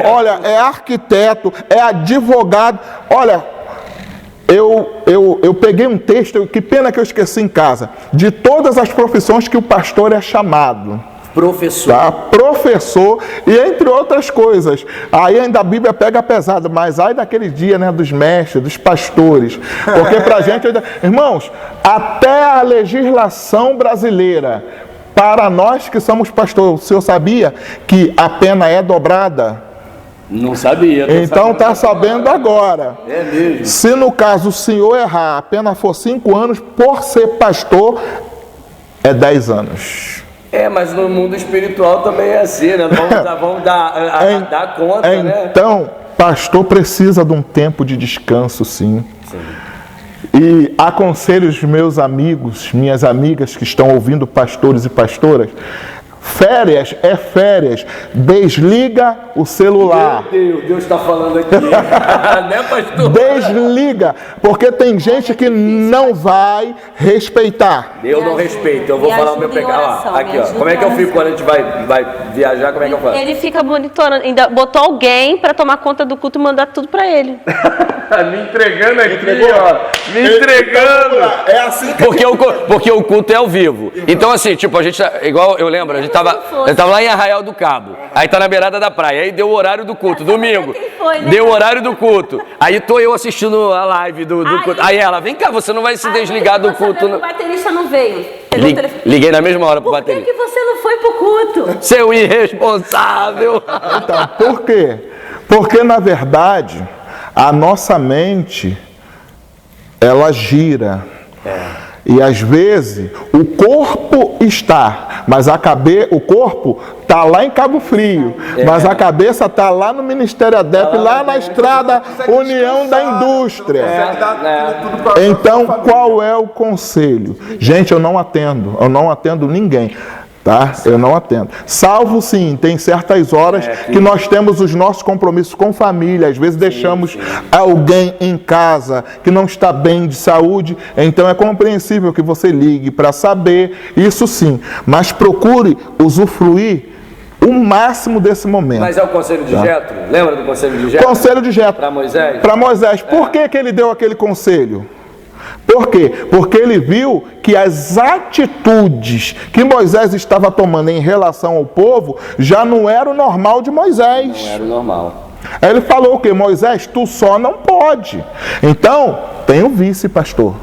olha, é arquiteto, é advogado. Olha, eu peguei um texto, que pena que eu esqueci em casa, de todas as profissões que o pastor é chamado. Professor. Tá? Professor, e entre outras coisas. Aí ainda a Bíblia pega pesado, mas aí daquele dia, né, dos mestres, dos pastores. Porque pra gente, irmãos, até a legislação brasileira, para nós que somos pastores, o senhor sabia que a pena é dobrada? Não sabia. Então está sabendo agora. É mesmo. Se no caso o senhor errar, a pena for 5 anos, por ser pastor, é 10 anos. Mas no mundo espiritual também é assim, né? Vamos dar conta, né? Então, pastor precisa de um tempo de descanso, sim. E aconselho os meus amigos, minhas amigas que estão ouvindo, pastores e pastoras, férias é férias, desliga o celular. Meu Deus está falando aqui, né, pastor? Desliga, porque tem gente que não vai respeitar. Eu não respeito, eu vou falar o meu pecado. Aqui, ó, como é que eu fico quando a gente vai viajar, como é que eu faço? Ele fica monitorando, ainda botou alguém para tomar conta do culto e mandar tudo para ele. Me entregando aqui, ó. Me entregando. É assim que... Porque o culto é ao vivo. Então, assim, tipo, a gente, igual eu lembro, a gente tava lá em Arraial do Cabo, aí tá na beirada da praia, aí deu o horário do culto, domingo, deu o horário do culto, aí tô eu assistindo a live do culto, aí ela, vem cá, você não vai se desligar do culto. O baterista não veio. Liguei na mesma hora pro Por baterista. que você não foi pro culto? Seu irresponsável. Então, por quê? Porque, na verdade, a nossa mente, ela gira. E às vezes o corpo está, mas o corpo está lá em Cabo Frio, mas a cabeça está lá no Ministério ADEP, lá na estrada União da Indústria. Então, qual é o conselho? Gente, eu não atendo ninguém. Tá? Eu não atendo. Salvo sim, tem certas horas que nós temos os nossos compromissos com família, às vezes deixamos alguém em casa que não está bem de saúde, então é compreensível que você ligue para saber, isso sim, mas procure usufruir o máximo desse momento. Mas é o conselho de Jetro? Lembra do conselho de Jetro? Conselho de Jetro. Para Moisés? Para Moisés. Por que ele deu aquele conselho? Por quê? Porque ele viu que as atitudes que Moisés estava tomando em relação ao povo já não era o normal de Moisés. Não era o normal. Aí ele falou o quê? Moisés, tu só não pode. Então, tem o vice, pastor.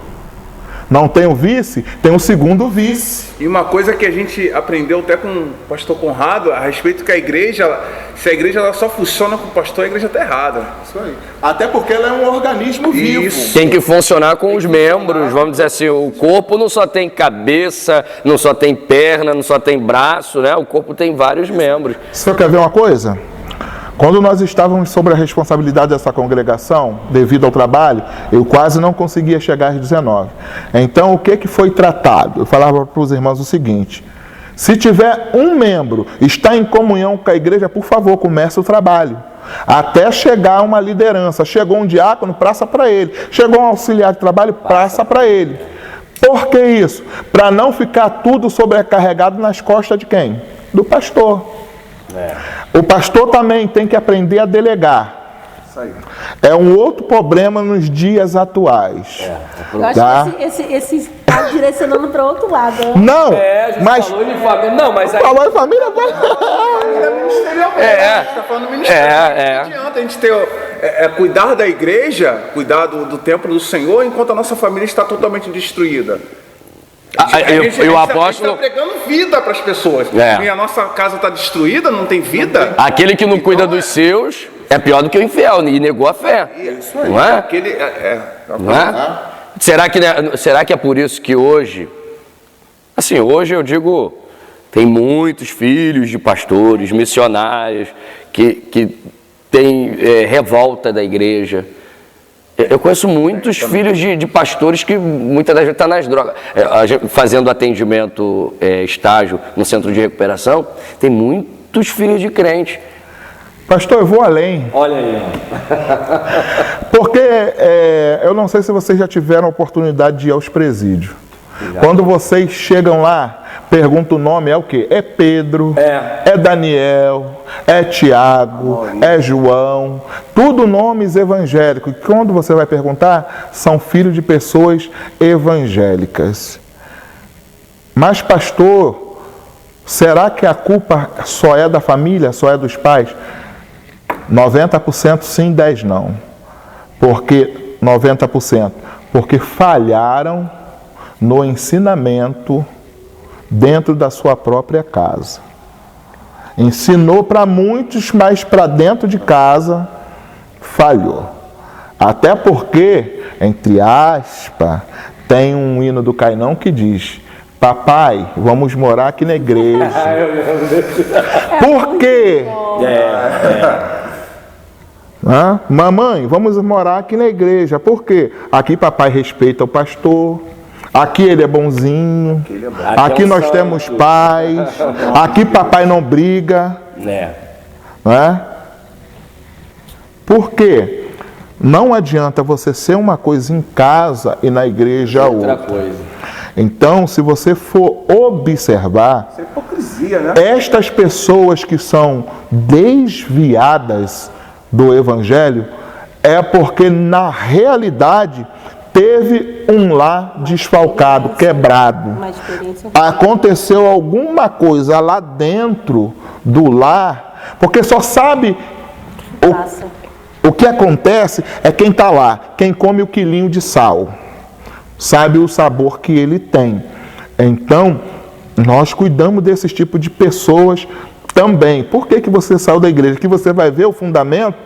Não tem o vice, tem o segundo vice. E uma coisa que a gente aprendeu até com o pastor Conrado, a respeito que a igreja, se a igreja ela só funciona com o pastor, a igreja está errada. Isso aí. Até porque ela é um organismo vivo. Isso. Tem que funcionar com os membros, vamos dizer assim, o corpo não só tem cabeça, não só tem perna, não só tem braço, né? O corpo tem vários membros. Você quer ver uma coisa? Quando nós estávamos sob a responsabilidade dessa congregação, devido ao trabalho, eu quase não conseguia chegar às 19. Então, o que foi tratado? Eu falava para os irmãos o seguinte: se tiver um membro, está em comunhão com a igreja, por favor, comece o trabalho. Até chegar a uma liderança. Chegou um diácono, praça para ele. Chegou um auxiliar de trabalho, praça para ele. Por que isso? Para não ficar tudo sobrecarregado nas costas de quem? Do pastor. O pastor também tem que aprender a delegar. É um outro problema nos dias atuais. Eu acho que esse está direcionando para outro lado. Né? Não, a gente mas falou de família. Não, mas aí... falou em família, A gente está falando do ministério. Não adianta a gente ter, cuidar da igreja, cuidar do templo do Senhor, enquanto a nossa família está totalmente destruída. E o apóstolo... está pregando vida para as pessoas. E a nossa casa está destruída, não tem vida. Aquele que não cuida dos seus é pior do que o infiel, e negou a fé. Isso aí. Não é? Não é? Será que é por isso que hoje, assim, hoje eu digo, tem muitos filhos de pastores, missionários, que tem revolta da igreja. Eu conheço muitos filhos de pastores que muitas das vezes estão nas drogas. Fazendo atendimento, estágio no centro de recuperação, tem muitos filhos de crentes. pastor, eu vou além. Olha aí. Porque eu não sei se vocês já tiveram a oportunidade de ir aos presídios. Quando vocês chegam lá, perguntam o nome, é o quê? É Pedro, é Daniel, é Tiago, é João, tudo nomes evangélicos. E quando você vai perguntar, são filhos de pessoas evangélicas. Mas pastor, será que a culpa só é da família, só é dos pais? 90% sim, 10% não. Porque 90%? Porque falharam no ensinamento dentro da sua própria casa. Ensinou para muitos, mas para dentro de casa falhou. Até porque, entre aspas, tem um hino do Cainão que diz: papai, vamos morar aqui na igreja. Por quê? Mamãe, vamos morar aqui na igreja. Por quê? Aqui papai respeita o pastor. Aqui ele é bonzinho. Aqui nós temos paz. Aqui papai não briga. Não é? Por quê? Não adianta você ser uma coisa em casa e na igreja outra coisa. Então, se você for observar, isso é hipocrisia, né? Estas pessoas que são desviadas do evangelho é porque na realidade teve um lar desfalcado, quebrado. Aconteceu alguma coisa lá dentro do lar, porque só sabe o que acontece é quem está lá, quem come o quilinho de sal, sabe o sabor que ele tem. Então, nós cuidamos desses tipos de pessoas também. Por que você saiu da igreja? Que você vai ver o fundamento,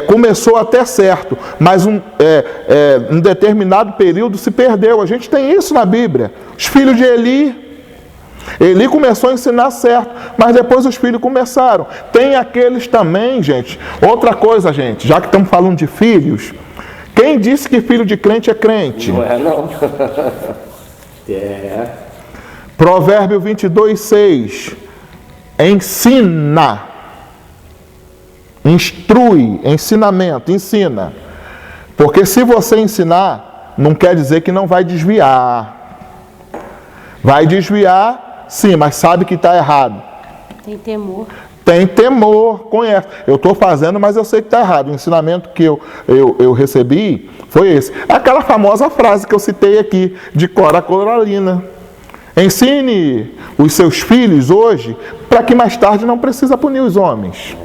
começou até certo, mas um determinado período se perdeu. A gente tem isso na Bíblia. Os filhos de Eli começou a ensinar certo, mas depois os filhos começaram. Tem aqueles também, gente. Outra coisa, gente, já que estamos falando de filhos, quem disse que filho de crente é crente? Não é, não. Provérbio 22:6. Ensina, instrui, ensinamento, ensina. Porque se você ensinar, não quer dizer que não vai desviar. Vai desviar, sim, mas sabe que está errado. Tem temor. Tem temor, conhece. Eu estou fazendo, mas eu sei que está errado. O ensinamento que eu recebi foi esse. Aquela famosa frase que eu citei aqui, de Cora Coralina. Ensine os seus filhos hoje, para que mais tarde não precisa punir os homens.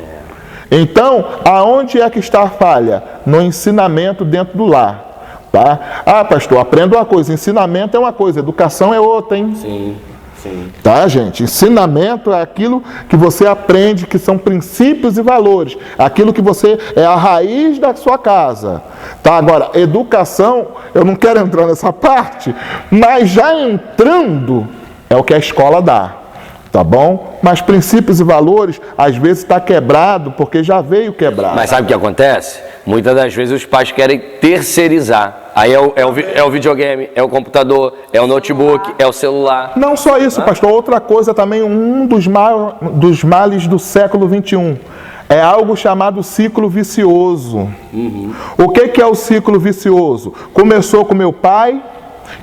Então, aonde é que está a falha? No ensinamento dentro do lar. Tá? Ah, pastor, aprenda uma coisa, ensinamento é uma coisa, educação é outra, hein? Sim, sim. Tá, gente? Ensinamento é aquilo que você aprende, que são princípios e valores. Aquilo que você é a raiz da sua casa. Tá? Agora, educação, eu não quero entrar nessa parte, mas já entrando, é o que a escola dá. Tá bom? Mas princípios e valores, às vezes está quebrado, porque já veio quebrado. Mas sabe o que acontece? Muitas das vezes os pais querem terceirizar. Aí é o videogame, é o computador, é o notebook, é o celular. Não só isso, pastor. Outra coisa também, um dos males do século XXI. É algo chamado ciclo vicioso. O que é o ciclo vicioso? Começou com meu pai,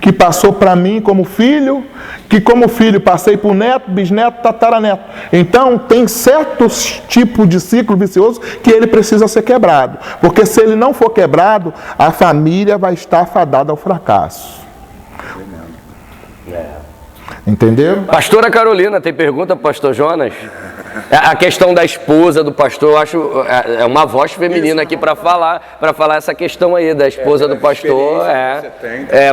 que passou para mim como filho, que como filho passei para o neto, bisneto, tataraneto. Então, tem certos tipos de ciclo vicioso que ele precisa ser quebrado. Porque se ele não for quebrado, a família vai estar fadada ao fracasso. Entenderam? Pastora Carolina, tem pergunta para o pastor Jonas? A questão da esposa do pastor, eu acho, é uma voz feminina aqui para falar essa questão aí da esposa do pastor.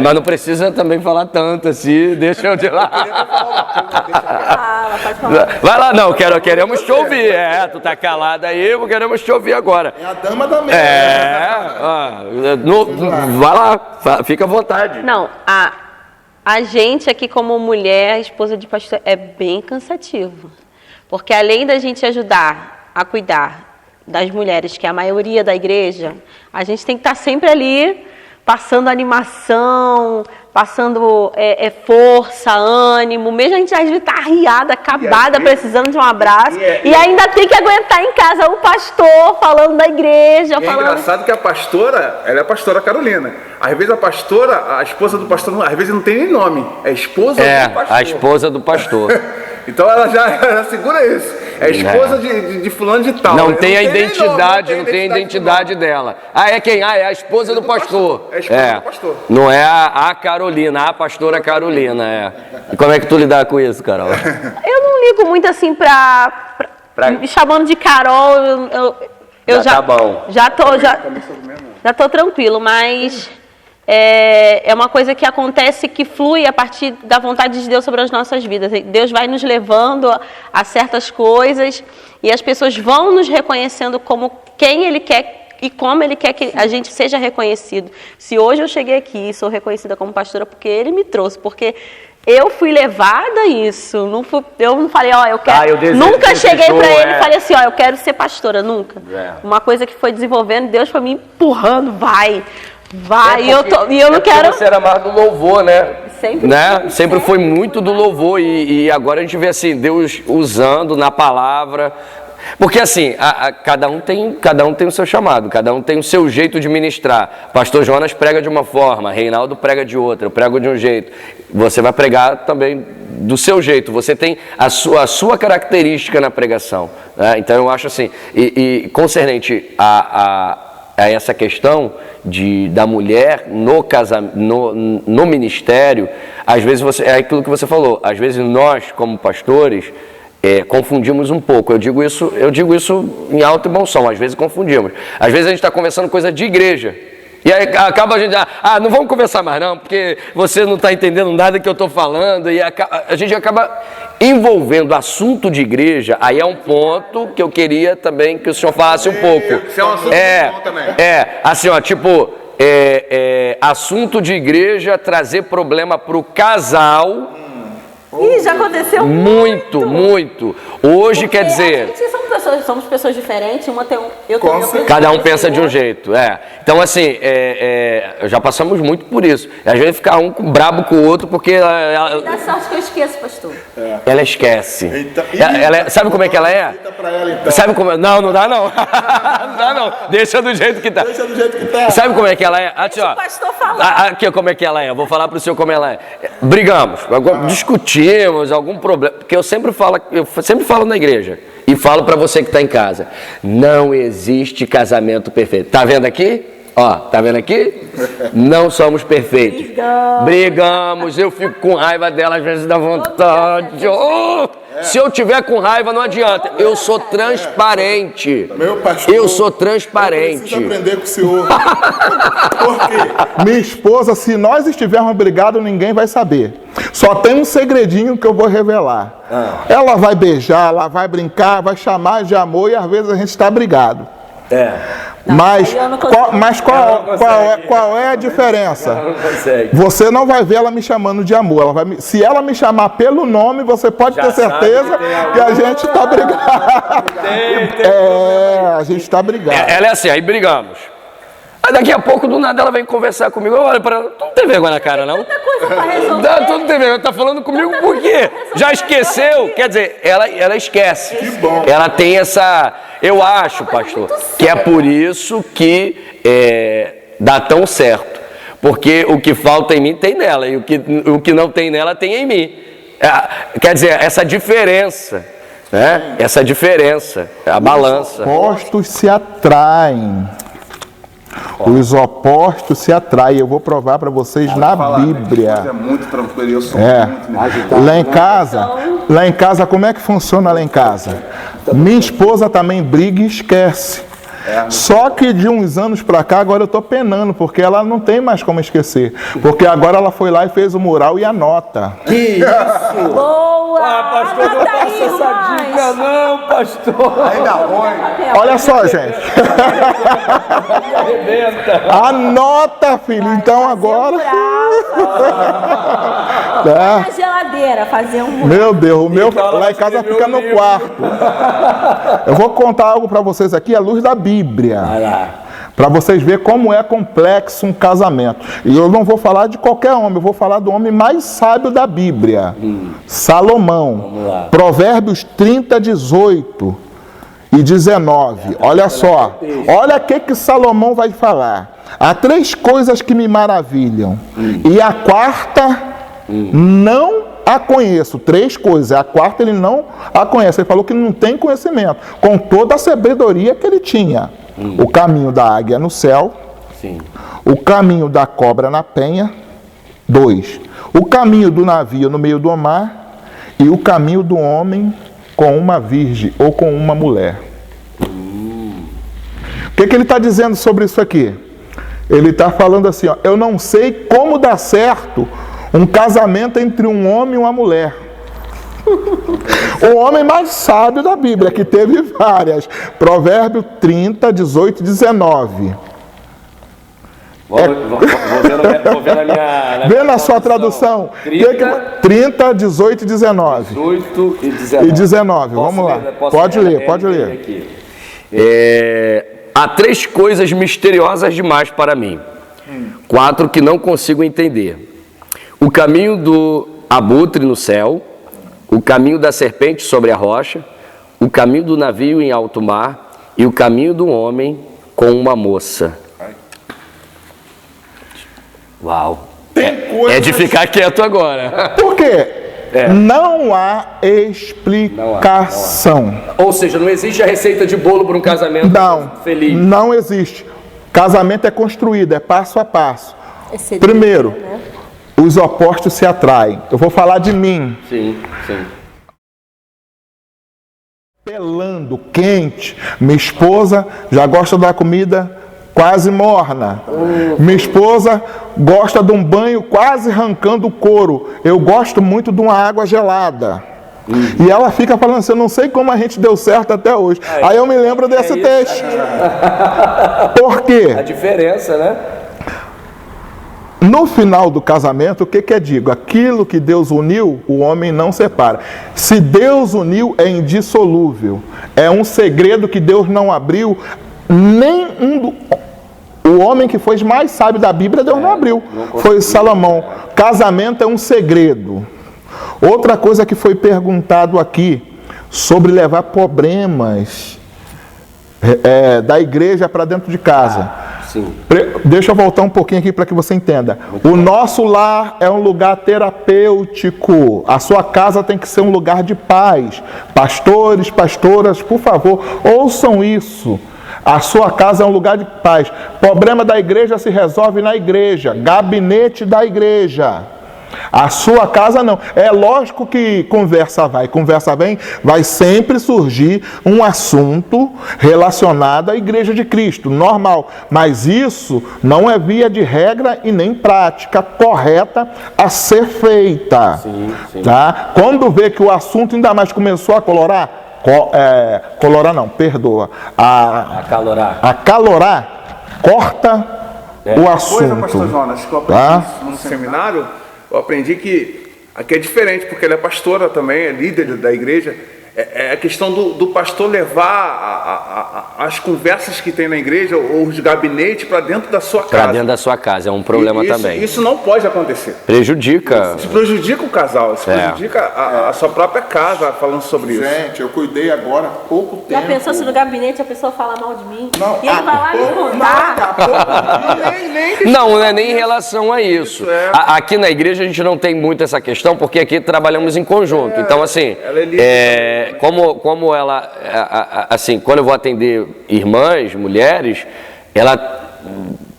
Mas não precisa também falar tanto assim, deixa eu de lá. Vai lá, não, queremos te ouvir. Tu tá calada aí, queremos te ouvir agora. É a dama da mesa. Vai lá, fica à vontade. Não, a gente aqui como mulher, esposa de pastor, é bem cansativo. Porque além da gente ajudar a cuidar das mulheres, que é a maioria da igreja, a gente tem que estar sempre ali, passando animação, passando força, ânimo, mesmo a gente às vezes tá arriada, acabada, precisando de um abraço, e ainda tem que aguentar em casa o pastor falando da igreja. É engraçado que a pastora, ela é a pastora Carolina. Às vezes a esposa do pastor, às vezes não tem nem nome, é esposa do pastor. A esposa do pastor. Então ela segura isso. É esposa de fulano de tal. Não tem a identidade, não tem a identidade dela. Ah, é quem? Ah, é a esposa do pastor. É a esposa do pastor. Não é a Carolina, a pastora Carolina, E como é que tu lidar com isso, Carol? Eu não ligo muito assim me chamando de Carol, eu já tá bom. Já tô tranquilo, mas é uma coisa que acontece, que flui a partir da vontade de Deus sobre as nossas vidas. Deus vai nos levando a certas coisas e as pessoas vão nos reconhecendo como quem Ele quer e como Ele quer que a gente seja reconhecido. Se hoje eu cheguei aqui e sou reconhecida como pastora, porque Ele me trouxe, porque eu fui levada a isso. Eu não falei, eu quero. Nunca cheguei para Ele e falei assim, eu quero ser pastora, nunca. Uma coisa que foi desenvolvendo, Deus foi me empurrando, vai, e eu não quero. Você era mais do louvor, né? Sempre. Sempre foi muito do louvor e agora a gente vê assim, Deus usando na palavra. Porque assim, cada um tem o seu chamado, cada um tem o seu jeito de ministrar. Pastor Jonas prega de uma forma, Reinaldo prega de outra, eu prego de um jeito. Você vai pregar também do seu jeito, você tem a sua característica na pregação. Né? Então eu acho assim, e concernente a essa questão da mulher no ministério, às vezes é aquilo que você falou, às vezes nós como pastores confundimos um pouco. Eu digo isso em alto e bom som, às vezes confundimos. Às vezes a gente está conversando coisa de igreja. E aí acaba a gente, não vamos conversar mais não, porque você não está entendendo nada que eu estou falando, e a gente acaba envolvendo assunto de igreja. Aí é um ponto que eu queria também que o senhor falasse um pouco. Isso é um assunto muito bom também. Assim, assunto de igreja, trazer problema para o casal. Ih, já aconteceu muito. Hoje, porque quer dizer... somos pessoas diferentes, Cada um pensa de um jeito, Então, assim, já passamos muito por isso. Às vezes fica um brabo com o outro porque... Dá sorte que eu esqueço, pastor. Ela esquece. Sabe como é que ela é? Sabe como é? Não dá não. Não dá não. Deixa do jeito que tá. Sabe como é que ela é? Deixa o pastor falar. Aqui, como é que ela é? Eu vou falar pro senhor como ela é. Brigamos, discutimos algum problema, porque eu sempre falo na igreja e falo para você que está em casa, não existe casamento perfeito. Tá vendo aqui? Tá vendo aqui? Não somos perfeitos. Brigamos, eu fico com raiva dela, às vezes dá vontade. Se eu tiver com raiva, não adianta. Eu sou transparente. Meu pastor, eu sou transparente. Eu preciso aprender com o senhor. Porque minha esposa, se nós estivermos brigados, ninguém vai saber. Só tem um segredinho que eu vou revelar. Ela vai beijar, ela vai brincar, vai chamar de amor e às vezes a gente está brigado. Mas qual é a diferença? Você não vai ver ela me chamando de amor. Se ela me chamar pelo nome, você pode ter certeza que a gente está brigado. A gente está brigado. Ela é assim, aí brigamos. Aí daqui a pouco, do nada, ela vem conversar comigo. Olha para ela, tu não tem vergonha na cara, não? Tanta coisa pra resolver. Tu não tem vergonha, tá falando comigo por quê? Já esqueceu? Quer dizer, ela esquece. Que bom. Ela tem essa... Eu acho, pastor, que é por isso que dá tão certo. Porque o que falta em mim tem nela, e o que não tem nela tem em mim. Quer dizer, essa diferença, né? Essa diferença, a balança. Os opostos se atraem. Os opostos se atraem. Eu vou provar para vocês na Bíblia. É muito tranquilo, eu sou muito agitado. Lá em casa, como é que funciona lá em casa? Minha esposa também briga e esquece. Só que de uns anos para cá, agora eu tô penando, porque ela não tem mais como esquecer. Porque agora ela foi lá e fez o mural e anota. Que isso! Boa! Pastor, não passa essa dica não, pastor! Ainda ruim. Olha só, gente. Anota, filho. Então agora... Na geladeira, fazer um mural. Meu Deus, o meu lá em casa fica no quarto. Eu vou contar algo para vocês aqui, à luz da Bíblia. Para vocês verem como é complexo um casamento. E eu não vou falar de qualquer homem, eu vou falar do homem mais sábio da Bíblia, Salomão. Vamos lá. Provérbios 30, 18 e 19. Olha só, olha o que Salomão vai falar. Há 3 coisas que me maravilham, e a quarta não a conheço. 3 coisas, a quarta ele não a conhece. Ele falou que não tem conhecimento, com toda a sabedoria que ele tinha. O caminho da águia no céu, Sim. o caminho da cobra na penha, 2. O caminho do navio no meio do mar, e o caminho do homem com uma virgem ou com uma mulher. O que ele está dizendo sobre isso aqui? Ele está falando assim, ó, eu não sei como dá certo um casamento entre um homem e uma mulher. O homem mais sábio da Bíblia, que teve várias. Provérbio 30, 18 e 19. Vou ver na minha... Vê na sua tradução. 30, 18 e 19. 18 e 19. E 19, vamos lá. Pode ler, pode ler. Aqui. Há 3 coisas misteriosas demais para mim. 4 que não consigo entender. O caminho do abutre no céu, o caminho da serpente sobre a rocha, o caminho do navio em alto mar e o caminho do homem com uma moça. Uau! É de ficar quieto agora. Por quê? Não há explicação. Ou seja, não existe a receita de bolo para um casamento feliz. Não existe. Casamento é construído, é passo a passo. Primeiro, os opostos se atraem. Eu vou falar de mim. Sim, sim. Pelando, quente. Minha esposa já gosta da comida quase morna. Minha esposa gosta de um banho quase arrancando o couro. Eu gosto muito de uma água gelada. E ela fica falando assim, eu não sei como a gente deu certo até hoje. Aí eu me lembro desse texto. Por quê? A diferença, né? No final do casamento, o que é dito? Aquilo que Deus uniu, o homem não separa. Se Deus uniu, é indissolúvel. É um segredo que Deus não abriu. O homem que foi mais sábio da Bíblia, Deus não abriu. Foi Salomão. Casamento é um segredo. Outra coisa que foi perguntado aqui, sobre levar problemas da igreja para dentro de casa. Sim. Deixa eu voltar um pouquinho aqui para que você entenda. O nosso lar é um lugar terapêutico. A sua casa tem que ser um lugar de paz. Pastores, pastoras, por favor, ouçam isso. A sua casa é um lugar de paz. Problema da igreja se resolve na igreja. Gabinete da igreja. A sua casa não. É lógico que conversa vem, vai sempre surgir um assunto relacionado à Igreja de Cristo, normal. Mas isso não é via de regra e nem prática correta a ser feita. Sim, sim. Tá? Quando vê que o assunto ainda mais começou a acalorar, corta o assunto. Coisa, pastor Jonas, que eu aprendi no seminário, eu aprendi que aqui é diferente, porque ele é pastora também, é líder da igreja. É a questão do pastor levar as conversas que tem na igreja, ou os gabinetes, para dentro da sua casa. Para dentro da sua casa, é um problema também. Isso não pode acontecer. Prejudica. Isso prejudica o casal, isso prejudica a sua própria casa, falando sobre isso. Gente, eu cuidei agora há pouco tempo. Já pensou se no gabinete a pessoa fala mal de mim? Não, e ele vai lá me contar? Não é nem em relação a isso. Aqui na igreja a gente não tem muito essa questão, porque aqui trabalhamos em conjunto. Então, assim, como ela, assim, quando eu vou atender irmãs, mulheres, ela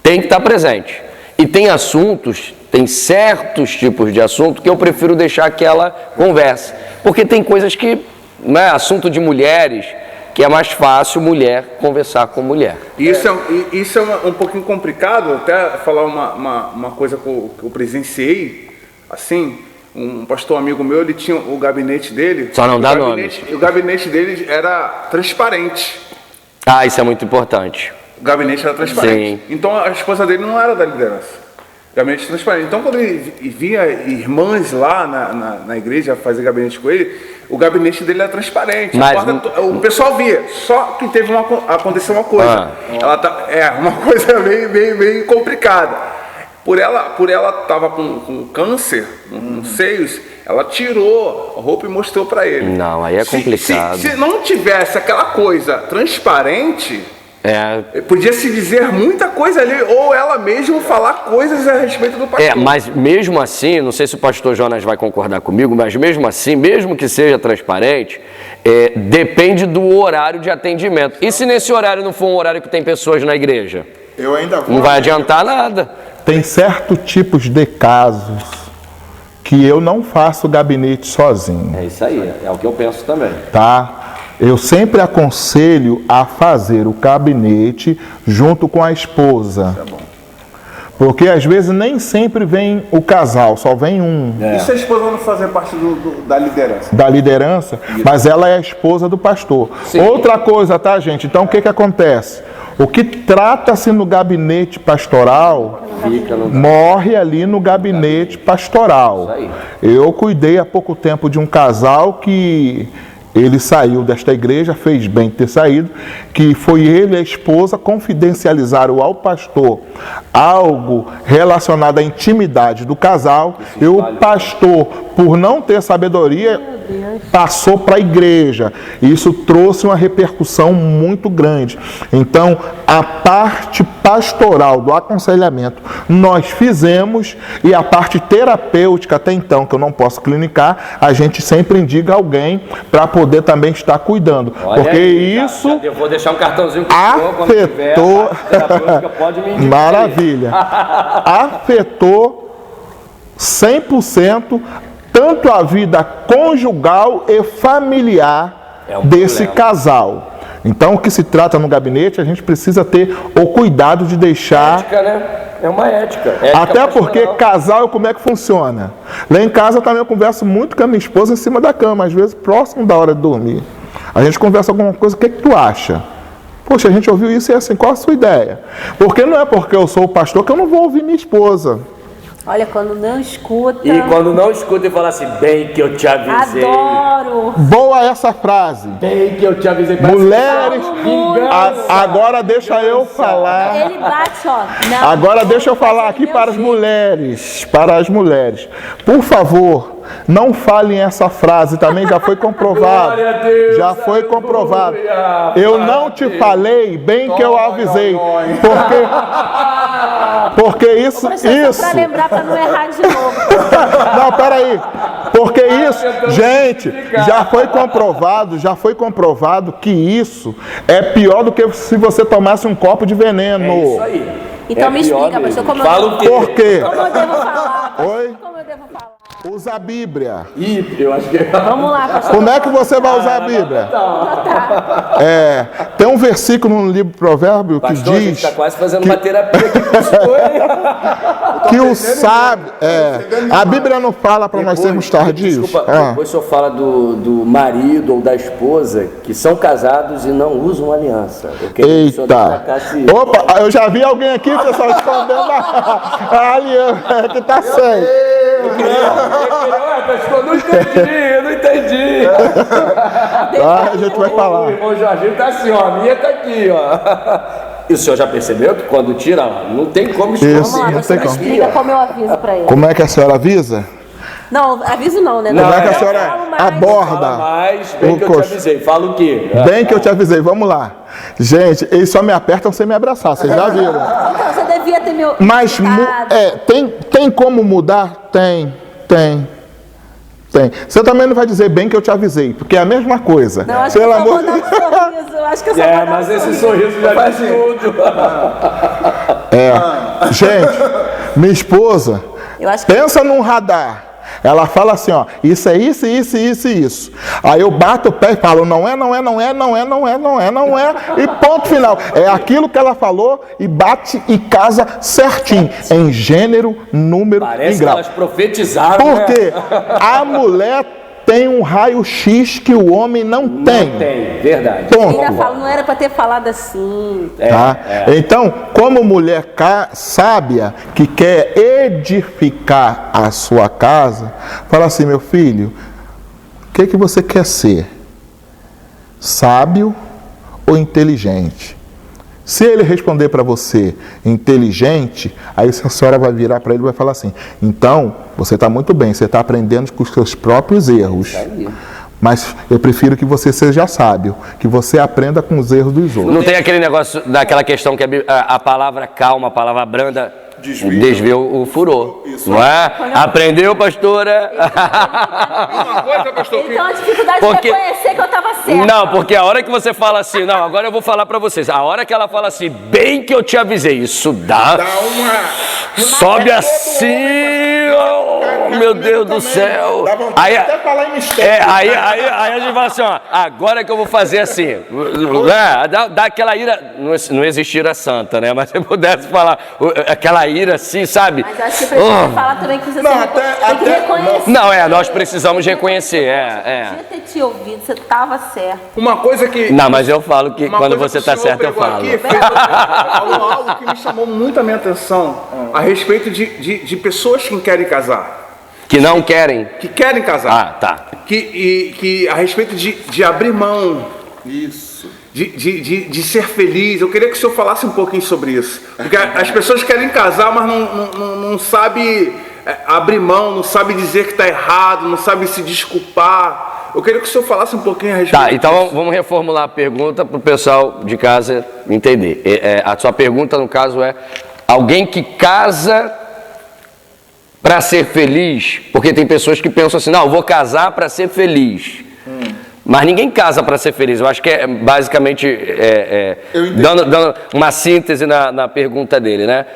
tem que estar presente. E tem assuntos, tem certos tipos de assunto que eu prefiro deixar que ela converse. Porque tem coisas que, né, assunto de mulheres, que é mais fácil mulher conversar com mulher. Isso é um pouquinho complicado, até falar uma coisa que eu presenciei, assim, um pastor amigo meu, ele tinha o gabinete dele... Só não dá nome. O gabinete dele era transparente. Ah, isso é muito importante. O gabinete era transparente. Sim. Então a esposa dele não era da liderança. Gabinete transparente. Então quando ele via irmãs lá na igreja fazer gabinete com ele, o gabinete dele era transparente. Mas- O pessoal via, só que aconteceu uma coisa. Uma coisa meio complicada. Por ela tava com câncer nos seios, ela tirou a roupa e mostrou para ele. Não, aí é complicado. Se não tivesse aquela coisa transparente, É, podia se dizer muita coisa ali, ou ela mesma falar coisas a respeito do pastor. mas mesmo assim, não sei se o pastor Jonas vai concordar comigo, mas mesmo assim, mesmo que seja transparente, depende do horário de atendimento. E se nesse horário não for um horário que tem pessoas na igreja? Eu ainda vou. Não vai adiantar nada. Tem certos tipos de casos que eu não faço gabinete sozinho, É isso aí, é o que eu penso também. tá? Eu sempre aconselho a fazer o gabinete junto com a esposa. Porque às vezes nem sempre vem o casal, só vem um. E se a esposa não fazer parte da liderança? Da liderança, mas ela é a esposa do pastor. Outra coisa, tá, gente? Então o que acontece? O que trata-se no gabinete pastoral morre ali no gabinete pastoral. Eu cuidei há pouco tempo de um casal que ele saiu desta igreja, fez bem ter saído, que foi ele e a esposa confidencializaram ao pastor algo relacionado à intimidade do casal, e o pastor, por não ter sabedoria, passou para a igreja. Isso trouxe uma repercussão muito grande. Então, a parte pastoral do aconselhamento nós fizemos, e a parte terapêutica até então, que eu não posso clinicar, a gente sempre indica alguém para poder também estar cuidando. Porque isso Eu vou deixar um cartãozinho que afetou. pode me indicar. Maravilha. Afetou 100% tanto a vida conjugal e familiar desse casal. Então, o que se trata no gabinete, a gente precisa ter o cuidado de deixar. Ética, né? É uma ética. Até porque casal, como é que funciona? Lá em casa também eu converso muito com a minha esposa em cima da cama, às vezes próximo da hora de dormir. A gente conversa alguma coisa, o que tu acha? Poxa, a gente ouviu isso e é assim, qual a sua ideia? Porque não é porque eu sou o pastor que eu não vou ouvir minha esposa. Olha, quando não escuta. E quando não escuta e fala assim, bem que eu te avisei. Adoro! Boa essa frase. Bem que eu te avisei. Mulheres, Vingança. agora deixa eu falar. Ele bate, ó. Não, Agora deixa eu falar aqui meu para as jeito. mulheres, para as mulheres. Por favor, não falem essa frase, também já foi comprovado. Glória a Deus, Já foi comprovado. aleluia. Eu não te falei, bem que eu avisei. Porque isso, Só pra lembrar pra não errar de novo. não, peraí. Porque isso, gente, já foi comprovado que isso é pior do que se você tomasse um copo de veneno. É isso aí. Então me pior explica, mesmo. pastor, como Fala o quê? Por quê? Como eu devo falar? pastor? Oi? Como eu devo falar? Usa a Bíblia. Ih, eu acho que... Vamos lá, pastor. Como é que você vai usar a Bíblia? Tem um versículo no livro Provérbio que Pastor, a gente diz está quase fazendo uma terapia aqui com o senhor, hein? que o sábio. A Bíblia não fala para nós sermos tardios. Desculpa, depois o senhor fala do marido ou da esposa que são casados e não usam aliança. Eu queria que o senhor Eita! destacasse... Opa, eu já vi alguém aqui, pessoal, escondendo a aliança que tá sem. Eu não entendi. A gente vai falar. O irmão Jorginho tá assim, ó, a minha tá aqui, ó. E o senhor já percebeu que quando tira, não tem como esconder. Isso, Vamos lá, não pastor, tem como. explica como eu aviso pra ele. Como é que a senhora avisa? Não, aviso não, né? Como é que a eu senhora falo mais. Fala aborda? mais, bem que eu te Coxa. avisei. Fala o quê? Bem que eu te avisei, vamos lá. Gente, eles só me apertam sem me abraçar, vocês já viram. Então, você devia ter me Mas explicado. tem como mudar? Tem. Você também não vai dizer bem que eu te avisei, porque é a mesma coisa. Não, acho que eu só vou dar um sorriso. Eu acho que eu só vou dar um Mas esse sorriso. sorriso já faz tudo. Gente, minha esposa Eu acho que pensa num radar. Ela fala assim, ó, isso é isso, isso, isso e isso. Aí eu bato o pé e falo, não é, e ponto final. É aquilo que ela falou e bate e casa certinho, em gênero, número e Parece que grau. elas profetizaram, Porque a mulher tem um raio-x que o homem não tem. Tem, verdade. Ponto. ainda falo, não era pra ter falado assim. Tá? Então, como mulher sábia que quer edificar a sua casa, fala assim, meu filho, que você quer ser? Sábio ou inteligente? Se ele responder para você inteligente, aí a senhora vai virar para ele e vai falar assim: então, você está muito bem, você está aprendendo com os seus próprios erros. Mas eu prefiro que você seja sábio, que você aprenda com os erros dos outros. Não tem aquele negócio daquela questão que a palavra calma, a palavra branda desvia o furor. Isso. Não é? Aprendeu, pastora? Uma coisa, pastor, Então a dificuldade Porque- de reconhecer que eu estava certa. Não, porque a hora que você fala assim, não, agora eu vou falar pra vocês. A hora que ela fala assim, bem que eu te avisei, isso dá. Dá uma... Sobe assim, oh, meu Deus do céu. Dá vontade Aí, até falar em mistério. aí a gente fala assim, ó, agora que eu vou fazer assim. Dá aquela ira, não existe ira santa, né? Mas se eu pudesse falar aquela ira assim, sabe? Mas acho que precisa falar também que você Não, tem que até- reconhecer. Não, nós precisamos reconhecer, Podia ter te ouvido, você estava certo. uma coisa que... Não, mas eu falo que Uma quando coisa você que o tá senhor certo, eu pregou falo. aqui, falou algo que me chamou muito a minha atenção a respeito de pessoas que querem casar. Que não querem. Que querem casar. Ah, tá. Que a respeito de abrir mão, Isso. de ser feliz. Eu queria que o senhor falasse um pouquinho sobre isso. Porque as pessoas querem casar, mas não sabe abrir mão, não sabe dizer que está errado, não sabe se desculpar. Eu queria que o senhor falasse um pouquinho a respeito Tá, então disso. vamos reformular a pergunta para o pessoal de casa entender. A sua pergunta, no caso, é alguém que casa para ser feliz, porque tem pessoas que pensam assim, não, eu vou casar para ser feliz. Mas ninguém casa para ser feliz. Eu acho que é basicamente Eu entendi. dando uma síntese na pergunta dele, né?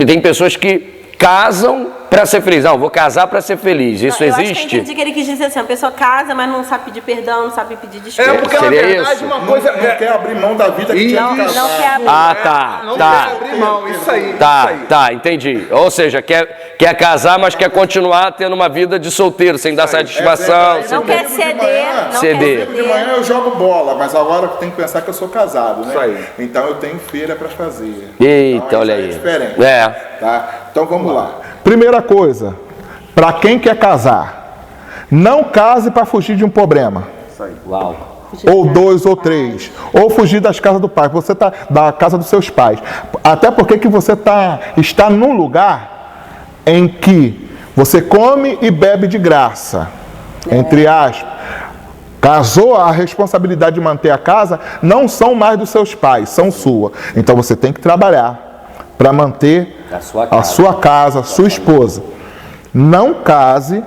Tem pessoas que casam para ser feliz. Não, eu vou casar para ser feliz. Isso Eu acho que eu existe? entendi que ele quis dizer assim, a pessoa casa, mas não sabe pedir perdão, não sabe pedir desculpa. É, porque na Seria verdade isso? uma coisa... Não quer abrir mão da vida que Isso. tinha que Não casar. quer abrir. Ah, tá, Não tá. quer abrir mão, isso aí. isso Tá, aí. tá, entendi. Ou seja, quer casar, mas quer continuar tendo uma vida de solteiro, sem dar satisfação. verdade. sem- Não quer Domingo de ceder, manhã, não ceder. quer Domingo de manhã ceder. eu jogo bola, mas agora tem que pensar que eu sou casado, né? Isso aí. Então eu tenho feira para fazer. Eita, Então, olha isso aí. É diferente. É. Tá? Então vamos lá. Primeira coisa, para quem quer casar, não case para fugir de um problema. Uau. Ou dois ou três, ou fugir das casas do pai, você tá da casa dos seus pais. Até porque que você está num lugar em que você come e bebe de graça, entre aspas. Casou, a responsabilidade de manter a casa não são mais dos seus pais, são sua. Então você tem que trabalhar para manter A sua a casa. sua casa, a sua esposa. Não case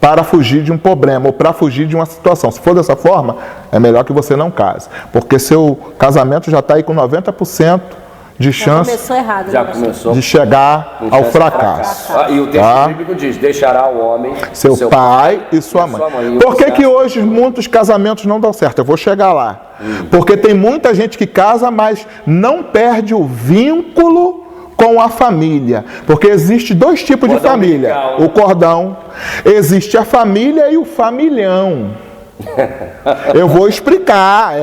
para fugir de um problema ou para fugir de uma situação. Se for dessa forma, é melhor que você não case. Porque seu casamento já está aí com 90% de Já chance começou errado, Já né, pastor? começou. de chegar com ao chance de fracasso. Ah, e o texto Tá? bíblico diz, deixará o homem, Seu pai e sua mãe. E o Por que vice-versa. hoje muitos casamentos não dão certo? Eu vou chegar lá. Porque tem muita gente que casa, mas não perde o vínculo com a família. Porque existe dois tipos de Cordão família. umbilical. O cordão. Existe a família e o familhão. Eu vou explicar.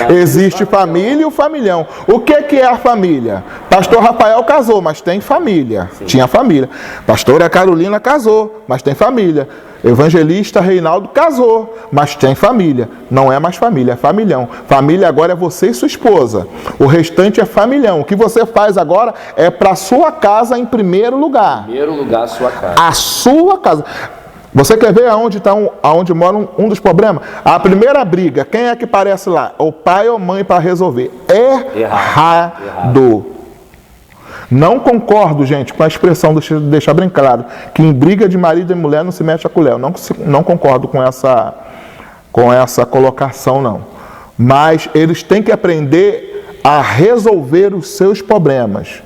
Existe família e o familhão. O que é a família? Pastor Rafael casou, mas tem família. Tinha família. Pastora Carolina casou, mas tem família. Evangelista Reinaldo casou, mas tem família. Não é mais família, é familhão. Família agora é você e sua esposa. O restante é familhão. O que você faz agora é para sua casa em primeiro lugar. Em primeiro lugar, a sua casa. A sua casa. Você quer ver aonde mora um dos problemas? A primeira briga, quem é que aparece lá? O pai ou mãe para resolver? Errado. Não concordo, gente, com a expressão, deixar bem claro, que em briga de marido e mulher não se mete a colher. Eu não concordo com essa colocação, não. Mas eles têm que aprender a resolver os seus problemas.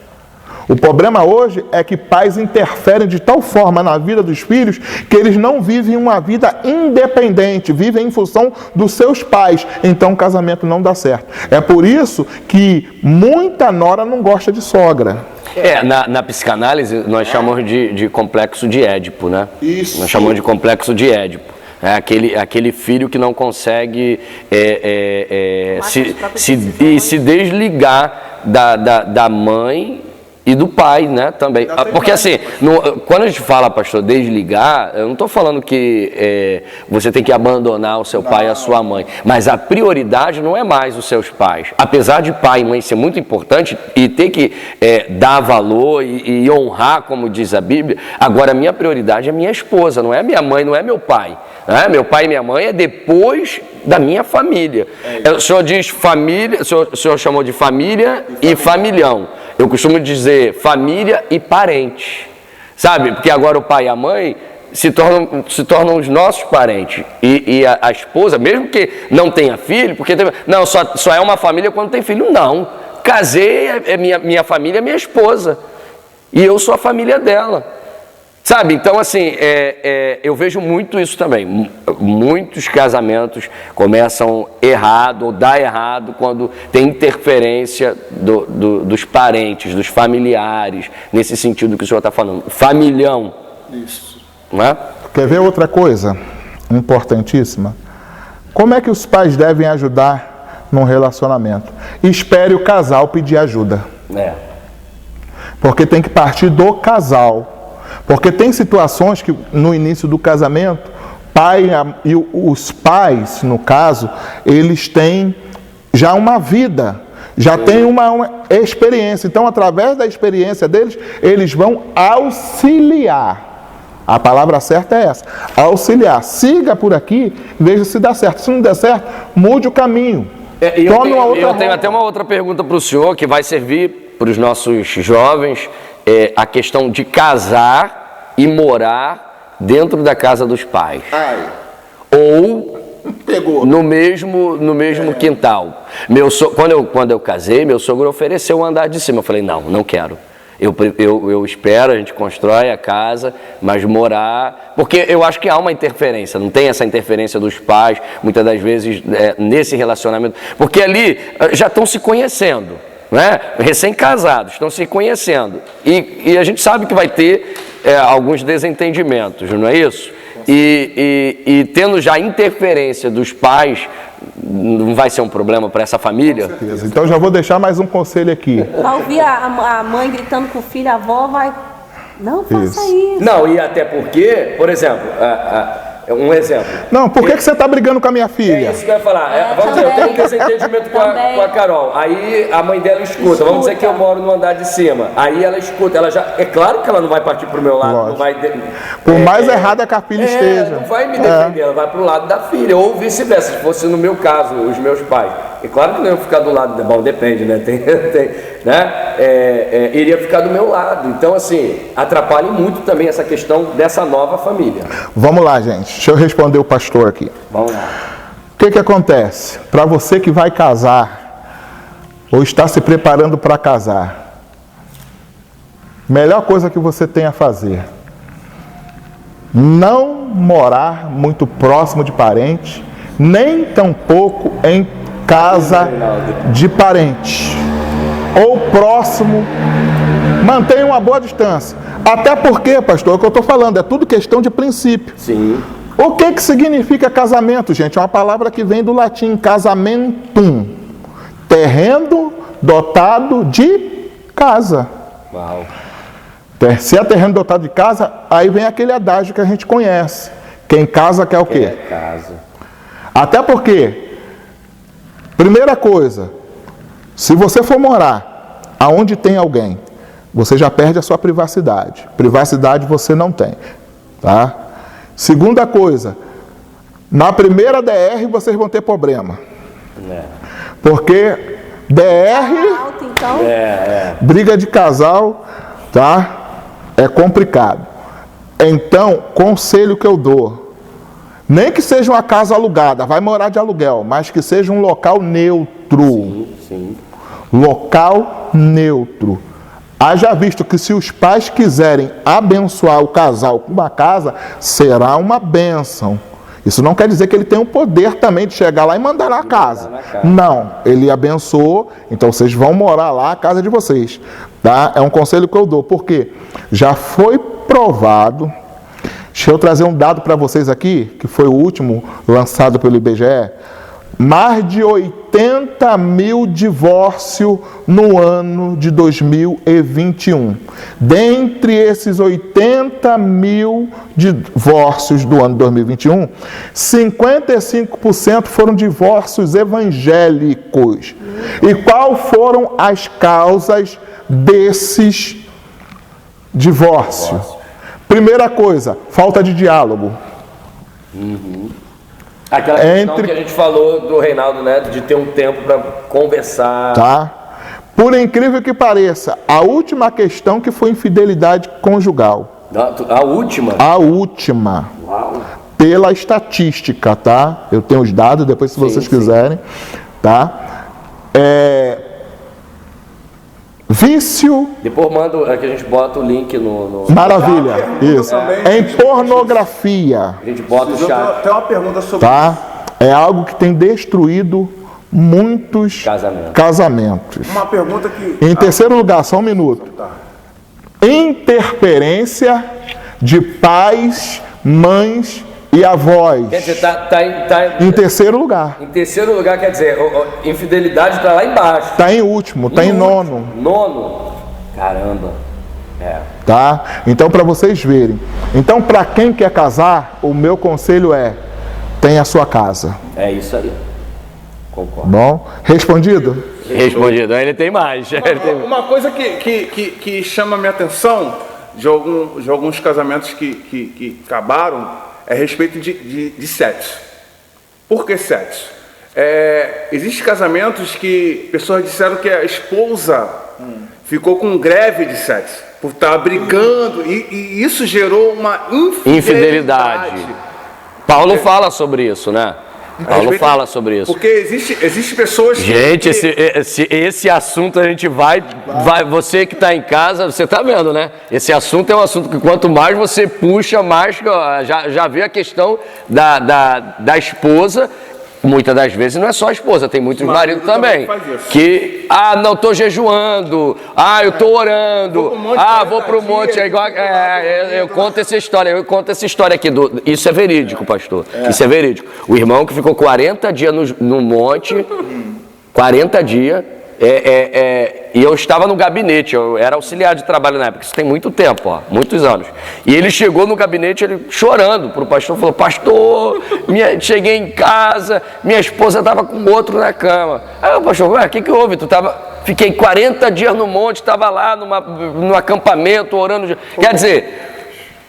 O problema hoje é que pais interferem de tal forma na vida dos filhos que eles não vivem uma vida independente, vivem em função dos seus pais. Então o casamento não dá certo. É por isso que muita nora não gosta de sogra. Na psicanálise, nós chamamos de complexo de Édipo, né? Isso. Nós chamamos de complexo de Édipo. É aquele filho que não consegue se desligar da mãe e do pai, né, também. Porque assim, quando a gente fala, pastor, desligar, eu não estou falando que você tem que abandonar o seu pai e a sua mãe, mas a prioridade não é mais os seus pais. Apesar de pai e mãe ser muito importante e ter que dar valor e honrar, como diz a Bíblia, agora a minha prioridade é minha esposa, não é minha mãe, não é meu pai. Né? Meu pai e minha mãe é depois da minha família. O senhor diz família, o senhor chamou de família e familhão. Eu costumo dizer família e parente, sabe? Porque agora o pai e a mãe se tornam os nossos parentes. E a esposa, mesmo que não tenha filho, porque não, só é uma família quando tem filho. Não, casei, minha família é minha esposa. E eu sou a família dela. Sabe, então assim, eu vejo muito isso também. Muitos casamentos começam errado ou dá errado quando tem interferência dos parentes, dos familiares, nesse sentido que o senhor está falando. Familhão. Isso. Não é? Quer ver outra coisa importantíssima? Como é que os pais devem ajudar num relacionamento? Espere o casal pedir ajuda. Porque tem que partir do casal. Porque tem situações que no início do casamento, e os pais, no caso, eles têm já uma vida, já têm uma experiência. Então, através da experiência deles, eles vão auxiliar. A palavra certa é essa, auxiliar. Siga por aqui, veja se dá certo. Se não der certo, mude o caminho. Eu tenho até uma outra pergunta para o senhor, que vai servir para os nossos jovens, a questão de casar e morar dentro da casa dos pais. Ou no mesmo quintal. Quando eu casei, meu sogro ofereceu o andar de cima. Eu falei, não quero. Eu espero, a gente constrói a casa, mas morar... Porque eu acho que há uma interferência, não tem essa interferência dos pais, muitas das vezes, nesse relacionamento. Porque ali já estão se conhecendo, né? Recém-casados, estão se conhecendo. E a gente sabe que vai ter alguns desentendimentos, não é isso? E tendo já interferência dos pais, não vai ser um problema para essa família? Então já vou deixar mais um conselho aqui. Vai ouvir a mãe gritando com o filho, a avó vai... Não faça isso. Não, e até porque, por exemplo, um exemplo. Não, por que você está brigando com a minha filha? É isso que eu ia falar. Vamos dizer, eu tenho um desentendimento com a Carol. Aí a mãe dela escuta. Vamos dizer que eu moro no andar de cima. Aí ela escuta. Ela já, é claro que ela não vai partir para o meu lado. Não vai, por mais errada que a filha esteja. Não vai me defender. Ela vai para o lado da filha. Ou vice-versa, se fosse no meu caso, os meus pais. É claro que não ia ficar do lado... Bom, depende, né? Iria ficar do meu lado. Então, assim, atrapalha muito também essa questão dessa nova família. Vamos lá, gente. Deixa eu responder o pastor aqui. Vamos lá. O que acontece? Para você que vai casar, ou está se preparando para casar, melhor coisa que você tem a fazer, não morar muito próximo de parente, nem tampouco em casa de parente, ou próximo, mantenha uma boa distância. Até porque, pastor, é o que eu estou falando, é tudo questão de princípio. Sim. O que significa casamento, gente? É uma palavra que vem do latim, casamentum. Terreno dotado de casa. Uau. Se é terreno dotado de casa, aí vem aquele adágio que a gente conhece. Quem casa quer o quê? Casa. Até porque, primeira coisa, se você for morar aonde tem alguém, você já perde a sua privacidade. Privacidade você não tem, tá? Segunda coisa, na primeira DR vocês vão ter problema. Porque DR, então. briga de casal, tá? É complicado. Então, conselho que eu dou, nem que seja uma casa alugada, vai morar de aluguel, mas que seja um local neutro. Sim. Local neutro. Haja visto que se os pais quiserem abençoar o casal com uma casa, será uma bênção. Isso não quer dizer que ele tem o poder também de chegar lá e mandar na casa. Não, ele abençoou, então vocês vão morar lá, a casa de vocês. Tá? É um conselho que eu dou, porque já foi provado. Deixa eu trazer um dado para vocês aqui, que foi o último lançado pelo IBGE. mais de 80 mil divórcios no ano de 2021. Dentre esses 80 mil divórcios do ano de 2021, 55% foram divórcios evangélicos. E quais foram as causas desses divórcios? Primeira coisa, falta de diálogo. Aquela questão que a gente falou do Reinaldo, né? De ter um tempo para conversar. Tá? Por incrível que pareça, a última questão que foi infidelidade conjugal. A última? A última. Uau. Pela estatística, tá? Eu tenho os dados, depois se vocês quiserem, tá? Vício. Depois manda que a gente bota o link no... Maravilha, isso. Em pornografia. A gente bota o chat. Tem uma pergunta sobre Tá? É algo que tem destruído muitos casamentos. uma pergunta que... Em terceiro lugar, só um minuto. Interferência de pais, mães e avós. Quer dizer, Em terceiro lugar. em terceiro lugar, quer dizer, infidelidade está lá embaixo. Está em último, está em nono. Nono? Caramba. Tá? Então, para vocês verem. Então, para quem quer casar, o meu conselho é: tenha a sua casa. É isso aí. Concordo. Bom? Respondido? Respondido. Aí ele tem mais. Uma coisa que chama a minha atenção de alguns casamentos que acabaram é a respeito de sexo. Por que sexo? Existem casamentos que pessoas disseram que a esposa ficou com greve de sexo, por estar brigando, e isso gerou uma infidelidade. Paulo fala sobre isso, né? Paulo fala sobre isso. Porque existe pessoas Gente, esse assunto a gente vai você que está em casa, você está vendo, né? Esse assunto é um assunto que quanto mais você puxa, mais já vê a questão da esposa. Muitas das vezes não é só a esposa, tem muitos maridos também. Que, não, estou jejuando, eu estou orando, vou para o monte. Eu conto essa história aqui. Isso é verídico, pastor. Isso é verídico. O irmão que ficou 40 dias no monte, 40 dias, e eu estava no gabinete, eu era auxiliar de trabalho na época, isso tem muito tempo, muitos anos. E ele chegou no gabinete, ele chorando para o pastor, falou: pastor, cheguei em casa, minha esposa estava com outro na cama. Aí o pastor: o que houve? Fiquei 40 dias no monte, estava lá no acampamento, orando. Quer dizer,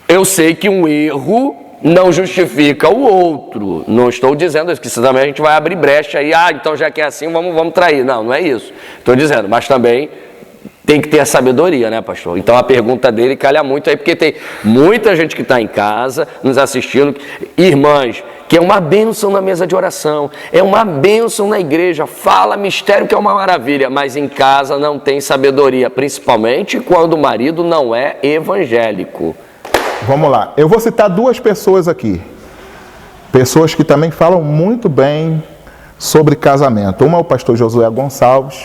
eu sei que um erro não justifica o outro. Não estou dizendo isso, que senão também a gente vai abrir brecha aí. Então já que é assim, vamos trair. Não é isso. Estou dizendo, mas também tem que ter a sabedoria, né, pastor? Então a pergunta dele calha muito aí, porque tem muita gente que está em casa, nos assistindo, irmãs, que é uma bênção na mesa de oração, é uma bênção na igreja, fala mistério que é uma maravilha, mas em casa não tem sabedoria, principalmente quando o marido não é evangélico. Vamos lá, eu vou citar duas pessoas aqui, pessoas que também falam muito bem sobre casamento. Uma é o pastor Josué Gonçalves,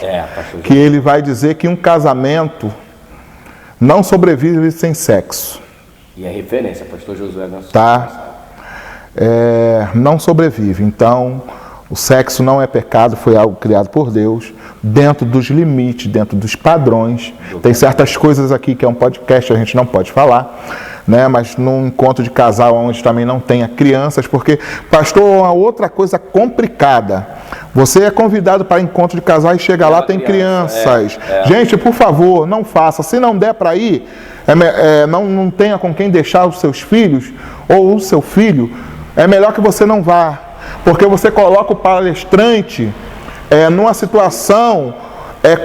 que ele vai dizer que um casamento não sobrevive sem sexo. E é referência, pastor Josué Gonçalves. Tá? Não sobrevive. Então, o sexo não é pecado, foi algo criado por Deus, dentro dos limites, dentro dos padrões. Tem certas coisas aqui que é um podcast, a gente não pode falar, né? Mas num encontro de casal onde também não tenha crianças, porque, pastor, uma outra coisa complicada, você é convidado para encontro de casal e chega lá, tem crianças. Gente, por favor, não faça. Se não der para ir, não tenha com quem deixar os seus filhos ou o seu filho, é melhor que você não vá, porque você coloca o palestrante numa situação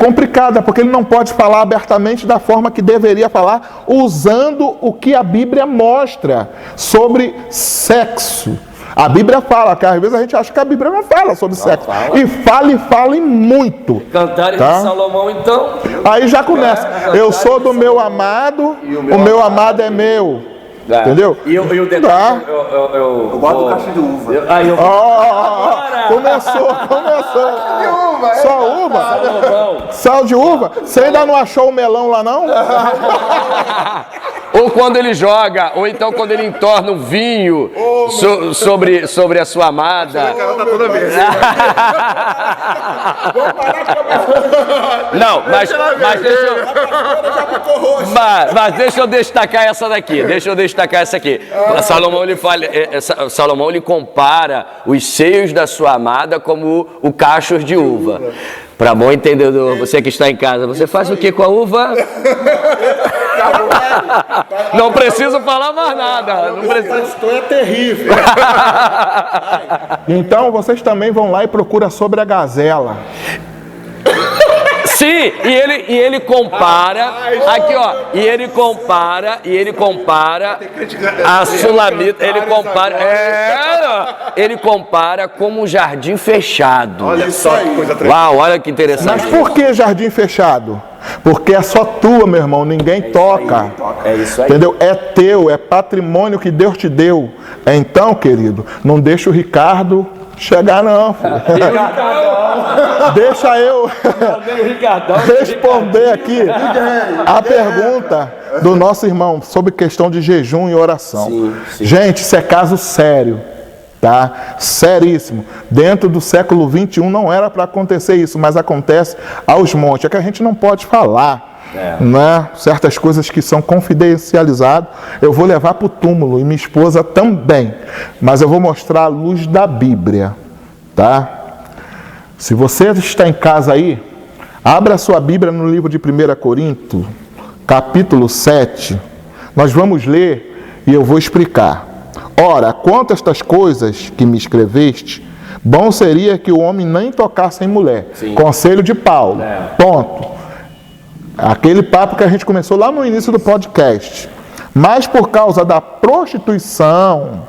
complicada, porque ele não pode falar abertamente da forma que deveria falar, usando o que a Bíblia mostra sobre sexo. A Bíblia fala, que às vezes a gente acha que a Bíblia não fala sobre sexo. Fala. E fala e muito. Cantares de Salomão, então. Aí já começa. Eu sou do meu amado, o meu amado é meu. Entendeu? E o detalhe, eu gosto do cacho de uva. Começou. Só uva? Sal de uva? Você ainda não achou o melão lá, não? então quando ele joga, ou então quando ele entorna um vinho sobre a sua amada. Não, mas deixa eu destacar essa daqui. Deixa eu destacar essa aqui. Salomão ele compara os seios da sua amada como o cachos de uva. Para bom entendedor, você que está em casa, você faz o que com a uva? Não preciso falar mais nada. Não preciso. É terrível. Então vocês também vão lá e procuram sobre a gazela. Sim, e ele compara, aqui ó, e ele compara a Sulamita, ele compara como um jardim fechado. Olha só que coisa tremenda. Uau, olha que interessante. Mas por que jardim fechado? Porque é só tua, meu irmão, ninguém toca. É isso aí. Entendeu? É teu, é patrimônio que Deus te deu. Então, querido, não deixa o Ricardo chegar não, filho. Deixa eu responder aqui a pergunta do nosso irmão sobre questão de jejum e oração. Sim. Gente, isso é caso sério, tá? Seríssimo. Dentro do século 21 não era para acontecer isso, mas acontece aos montes. É que a gente não pode falar. Né? Certas coisas que são confidencializadas, eu vou levar para o túmulo, e minha esposa também, mas eu vou mostrar a luz da Bíblia, tá? Se você está em casa aí, abra a sua Bíblia no livro de 1 Coríntios, capítulo 7, nós vamos ler e eu vou explicar. Ora, quanto a estas coisas que me escreveste, bom seria que o homem nem tocasse em mulher. Sim. Conselho de Paulo, ponto. Aquele papo que a gente começou lá no início do podcast. Mas por causa da prostituição,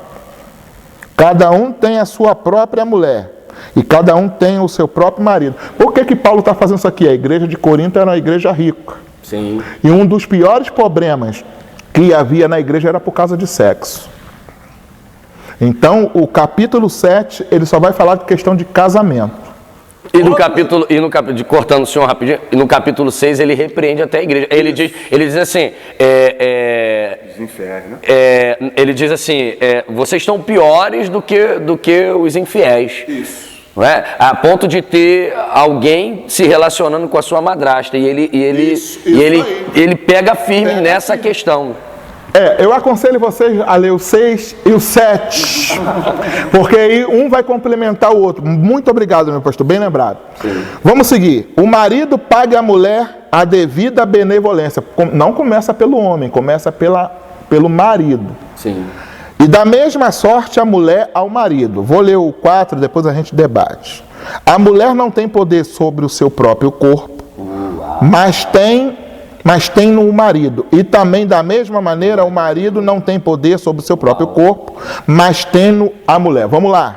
cada um tem a sua própria mulher. E cada um tem o seu próprio marido. Por que Paulo está fazendo isso aqui? A igreja de Corinto era uma igreja rica. Sim. E um dos piores problemas que havia na igreja era por causa de sexo. Então, o capítulo 7, ele só vai falar de questão de casamento. Cortando o senhor rapidinho, e no capítulo 6 ele repreende até a igreja. Ele diz assim, ele diz assim, vocês estão piores do que os infiéis. Isso. Não é? A ponto de ter alguém se relacionando com a sua madrasta. E ele pega firme nessa questão. Eu aconselho vocês a ler o 6 e o 7, porque aí um vai complementar o outro. Muito obrigado, meu pastor, bem lembrado. Sim. Vamos seguir. O marido pague à mulher a devida benevolência. Não começa pelo homem, começa pelo marido. Sim. E da mesma sorte a mulher ao marido. Vou ler o 4, depois a gente debate. A mulher não tem poder sobre o seu próprio corpo, mas tem no marido. E também da mesma maneira o marido não tem poder sobre o seu próprio corpo, mas tem no a mulher. Vamos lá.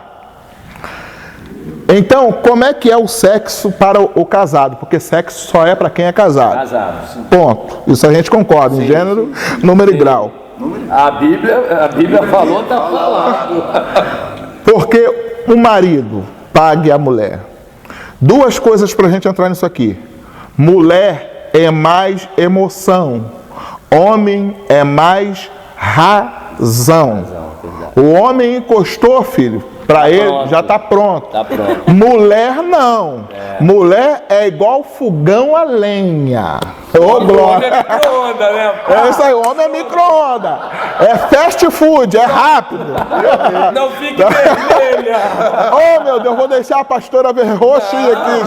Então, como é que é o sexo para o casado? Porque sexo só é para quem é casado. Casado, sim. Ponto. Isso a gente concorda, em gênero, número e grau. A Bíblia falou, está falado. Porque o marido pague a mulher. Duas coisas para a gente entrar nisso aqui. Mulher é mais emoção, homem é mais razão. O homem encostou, filho, para ele já está pronto. Tá pronto. Mulher não. Mulher é igual fogão a lenha. Ô, glória. Homem é micro-onda, né? É isso aí, homem é micro-onda. É fast food, é rápido. Não fique vermelha. Oh, meu Deus, vou deixar a pastora ver roxinha aqui.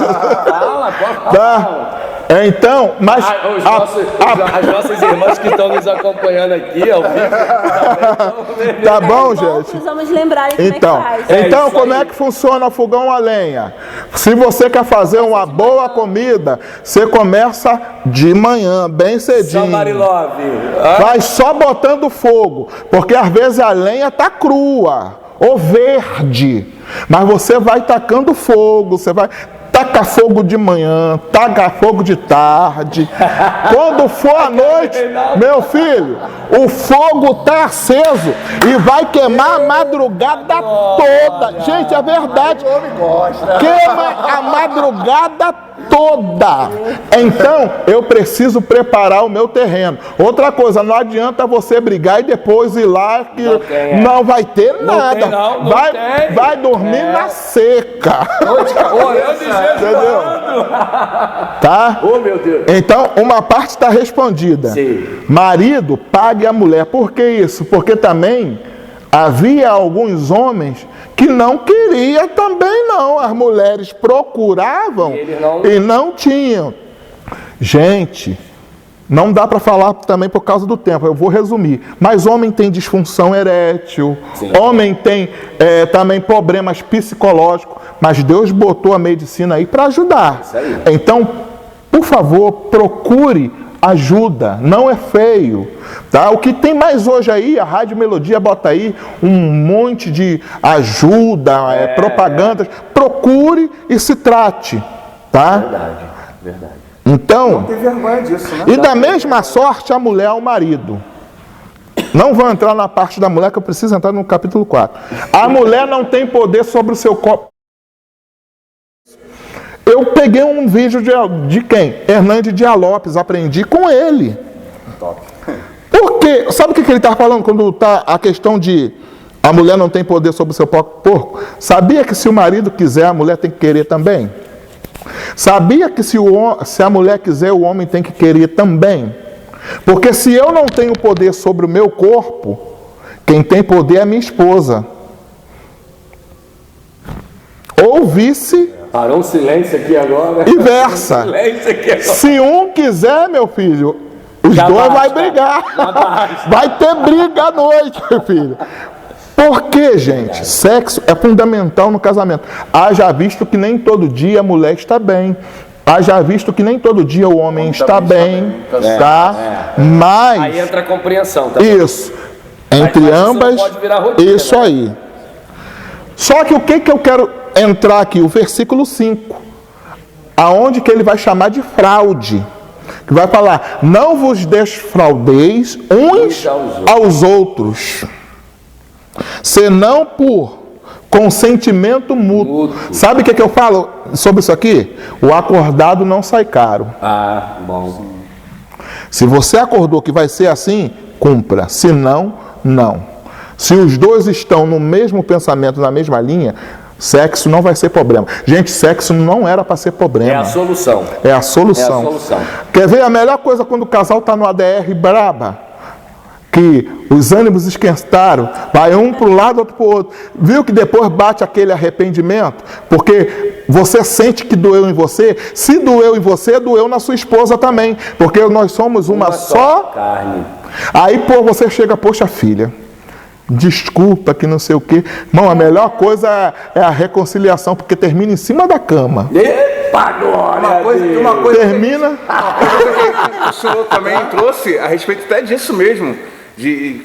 Fala, tá? Então, mas as nossas irmãs que estão nos acompanhando aqui ao vivo. Tá bom, gente? Precisamos lembrar então, como é que faz. Então, como é que funciona o fogão a lenha? Se você quer fazer uma boa comida, você começa de manhã, bem cedinho. Vai só botando fogo, porque às vezes a lenha tá crua ou verde, mas você vai tacando fogo, você vai taca fogo de manhã, taca fogo de tarde. Quando for à noite, meu filho, o fogo está aceso e vai queimar a madrugada toda. Gente, é verdade. Queima a madrugada toda. Então, eu preciso preparar o meu terreno. Outra coisa, não adianta você brigar e depois ir lá que não vai ter nada. Vai dormir na seca. Entendeu? Tá? Oh, meu Deus. Então, uma parte está respondida. Sim. Marido, pague a mulher. Por que isso? Porque também havia alguns homens que não queriam também não. As mulheres procuravam e não tinham. Gente, não dá para falar também por causa do tempo, eu vou resumir. Mas homem tem disfunção erétil, homem tem também problemas psicológicos, mas Deus botou a medicina aí para ajudar. Então, por favor, procure ajuda, não é feio, tá? O que tem mais hoje aí, a Rádio Melodia bota aí um monte de ajuda, propagandas, procure e se trate, tá? Verdade. Então, Não tem vergonha disso, né? e da mesma sorte a mulher ao marido. Não vou entrar na parte da mulher, que eu preciso entrar no capítulo 4. A mulher não tem poder sobre o seu corpo. Eu peguei um vídeo de quem? Hernandes Dias Lopes, aprendi com ele. Top. Porque, sabe o que ele está falando quando está a questão de a mulher não tem poder sobre o seu corpo? Sabia que se o marido quiser, a mulher tem que querer também? Sabia que se a mulher quiser, o homem tem que querer também? Porque se eu não tenho poder sobre o meu corpo, quem tem poder é a minha esposa. Ou vice... Parou um silêncio aqui agora. E versa. Silêncio aqui agora. Se um quiser, meu filho, os dois vão brigar. Vai ter briga à noite, meu filho. Por quê, gente? Sexo é fundamental no casamento. Haja visto que nem todo dia a mulher está bem. Haja visto que nem todo dia o homem está bem. Tá? Mas... Aí entra a compreensão. Tá? Isso. Entre ambas, pode virar rotina, isso aí. Só que o que eu quero entrar aqui? O versículo 5. Aonde que ele vai chamar de fraude. Que vai falar, não vos desfraudeis uns aos outros, senão por consentimento mútuo. Sabe o que eu falo sobre isso aqui? O acordado não sai caro. Ah, bom. Se você acordou que vai ser assim, cumpra. Se não, não. Se os dois estão no mesmo pensamento, na mesma linha, sexo não vai ser problema. Gente, sexo não era para ser problema. É a solução. É a solução. É a solução. Quer ver a melhor coisa quando o casal está no ADR braba? Que os ânimos esquentaram, vai um para o lado, outro para o outro. Viu que depois bate aquele arrependimento? Porque você sente que doeu em você. Se doeu em você, doeu na sua esposa também. Porque nós somos uma só carne. Aí, você chega, poxa, filha, desculpa que não sei o quê. Irmão, a melhor coisa é a reconciliação, porque termina em cima da cama. Epa, glória! Uma coisa Termina... que o senhor também trouxe a respeito até disso mesmo. De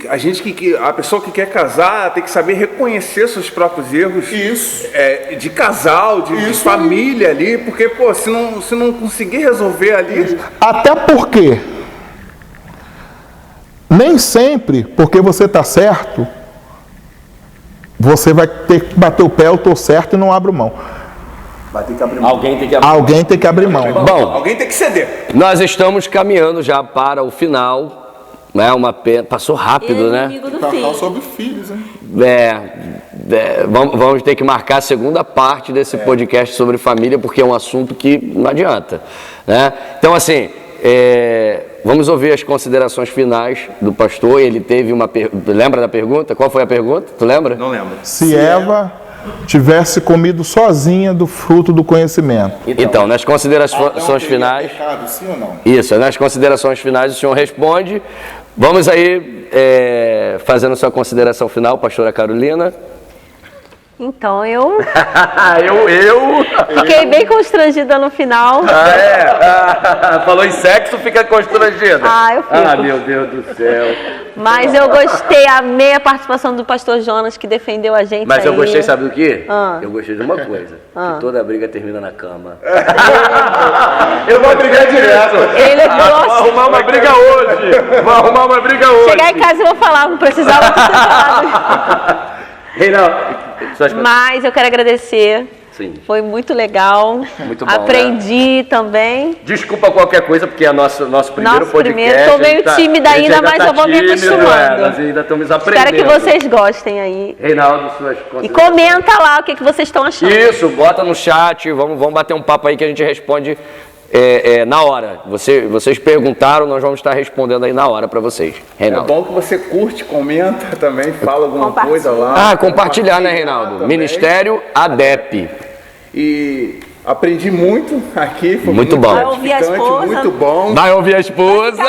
a pessoa que quer casar tem que saber reconhecer seus próprios erros. Isso. De casal, de família ali, porque, se não conseguir resolver ali. Até porque nem sempre, porque você está certo, você vai ter que bater o pé, eu estou certo e não abro mão. Vai ter que abrir mão. Alguém tem que abrir mão. Bom, Alguém tem que ceder. nós estamos caminhando já para o final. Né? Uma pena. Passou rápido, né? Amigo do Falar filho. sobre filhos, hein? Vamos ter que marcar a segunda parte desse podcast sobre família, porque é um assunto que não adianta. Né? Então, assim, vamos ouvir as considerações finais do pastor. Ele teve uma pergunta. Lembra da pergunta? Qual foi a pergunta? Tu lembra? Não lembro. Se Eva tivesse comido sozinha do fruto do conhecimento. Então, nas considerações finais. Pecado, sim ou não? Isso, nas considerações finais o senhor responde. Vamos aí fazendo sua consideração final, pastora Carolina. Então, eu eu... fiquei bem constrangida no final. Falou em sexo, fica constrangida. Eu fico. Meu Deus do céu. Mas eu gostei, amei a participação do pastor Jonas, que defendeu a gente. Mas eu aí. gostei, sabe do quê? Ah. Eu gostei de uma coisa, que toda briga termina na cama. Eu vou brigar direto. Ele Vou gosta. arrumar uma briga hoje. Chegar em casa eu vou falar, não precisava ter falado. Reinaldo, Mas eu quero agradecer. Sim. Foi muito legal. Muito bom, Aprendi também. Desculpa qualquer coisa, porque é nosso primeiro podcast. Tô meio tímida ainda, mas eu vou me acostumando. Nós ainda estamos aprendendo. Espero que vocês gostem aí. Reinaldo, suas E comenta lá o que vocês estão achando. Isso, bota no chat, vamos bater um papo aí que a gente responde na hora. Vocês perguntaram, nós vamos estar respondendo aí na hora para vocês. Reinaldo. É bom que você curte, comenta também, fala alguma coisa lá. Compartilhar, né, Reinaldo? Também. Ministério ADEP. E aprendi muito aqui, foi Muito bom. Vai ouvir a gratificante, esposa. muito bom. Vai ouvir a esposa.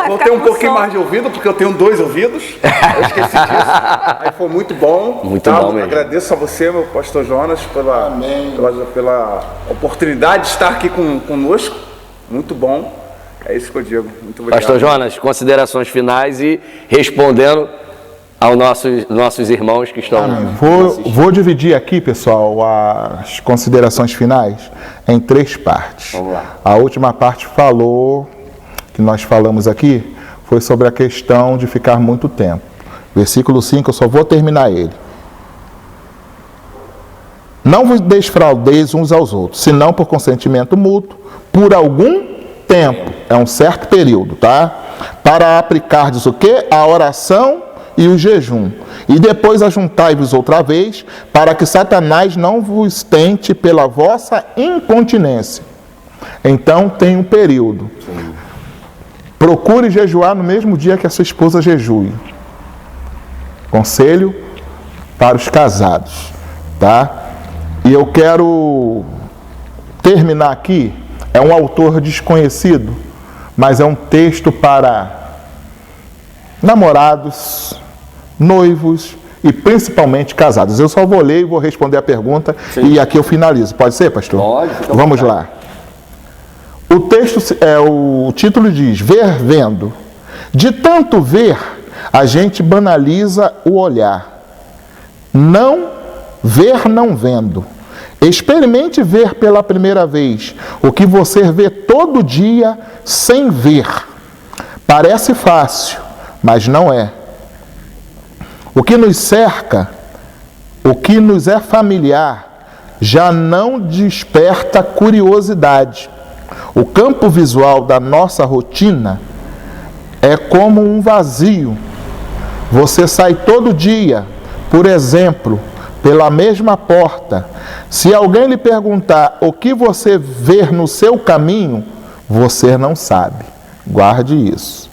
Vou ter um pouquinho mais de ouvido, porque eu tenho 2 ouvidos. Eu esqueci disso. Aí foi muito bom. Muito bom mesmo. Agradeço a você, meu pastor Jonas, pela oportunidade de estar aqui conosco. Muito bom. É isso que eu digo. Muito obrigado. Pastor Jonas, considerações finais e respondendo aos nossos irmãos que estão... Vou dividir aqui, pessoal, as considerações finais em 3 partes. Vamos lá. A última parte que nós falamos aqui, foi sobre a questão de ficar muito tempo. Versículo 5, eu só vou terminar ele. Não vos desfraudeis uns aos outros, senão por consentimento mútuo, por algum tempo, é um certo período, tá? Para aplicardes o quê? A oração e o jejum. E depois ajuntai-vos outra vez, para que Satanás não vos tente pela vossa incontinência. Então tem um período. Procure jejuar no mesmo dia que a sua esposa jejue. Conselho para os casados, tá? E eu quero terminar aqui, é um autor desconhecido, mas é um texto para namorados, noivos e principalmente casados. Eu só vou ler e vou responder a pergunta. Sim. E aqui eu finalizo. Pode ser, pastor? Pode. Vamos lá. O texto, o título diz, ver vendo. De tanto ver, a gente banaliza o olhar. Não ver não vendo. Experimente ver pela primeira vez o que você vê todo dia sem ver. Parece fácil, mas não é. O que nos cerca, o que nos é familiar, já não desperta curiosidade. O campo visual da nossa rotina é como um vazio. Você sai todo dia, por exemplo, pela mesma porta. Se alguém lhe perguntar o que você vê no seu caminho, você não sabe. Guarde isso.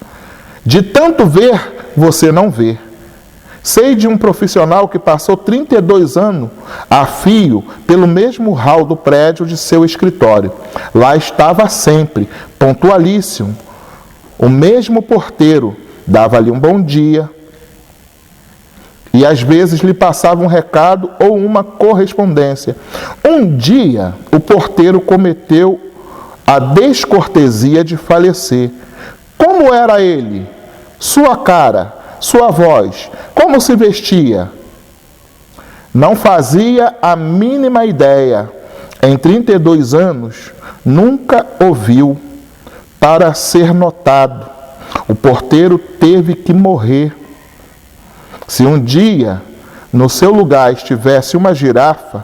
De tanto ver, você não vê. Sei de um profissional que passou 32 anos a fio pelo mesmo hall do prédio de seu escritório. Lá estava sempre, pontualíssimo. O mesmo porteiro dava-lhe um bom dia e às vezes lhe passava um recado ou uma correspondência. Um dia, o porteiro cometeu a descortesia de falecer. Como era ele? Sua cara? Sua voz, como se vestia? Não fazia a mínima ideia. Em 32 anos, nunca ouviu. Para ser notado, o porteiro teve que morrer. Se um dia, no seu lugar, estivesse uma girafa,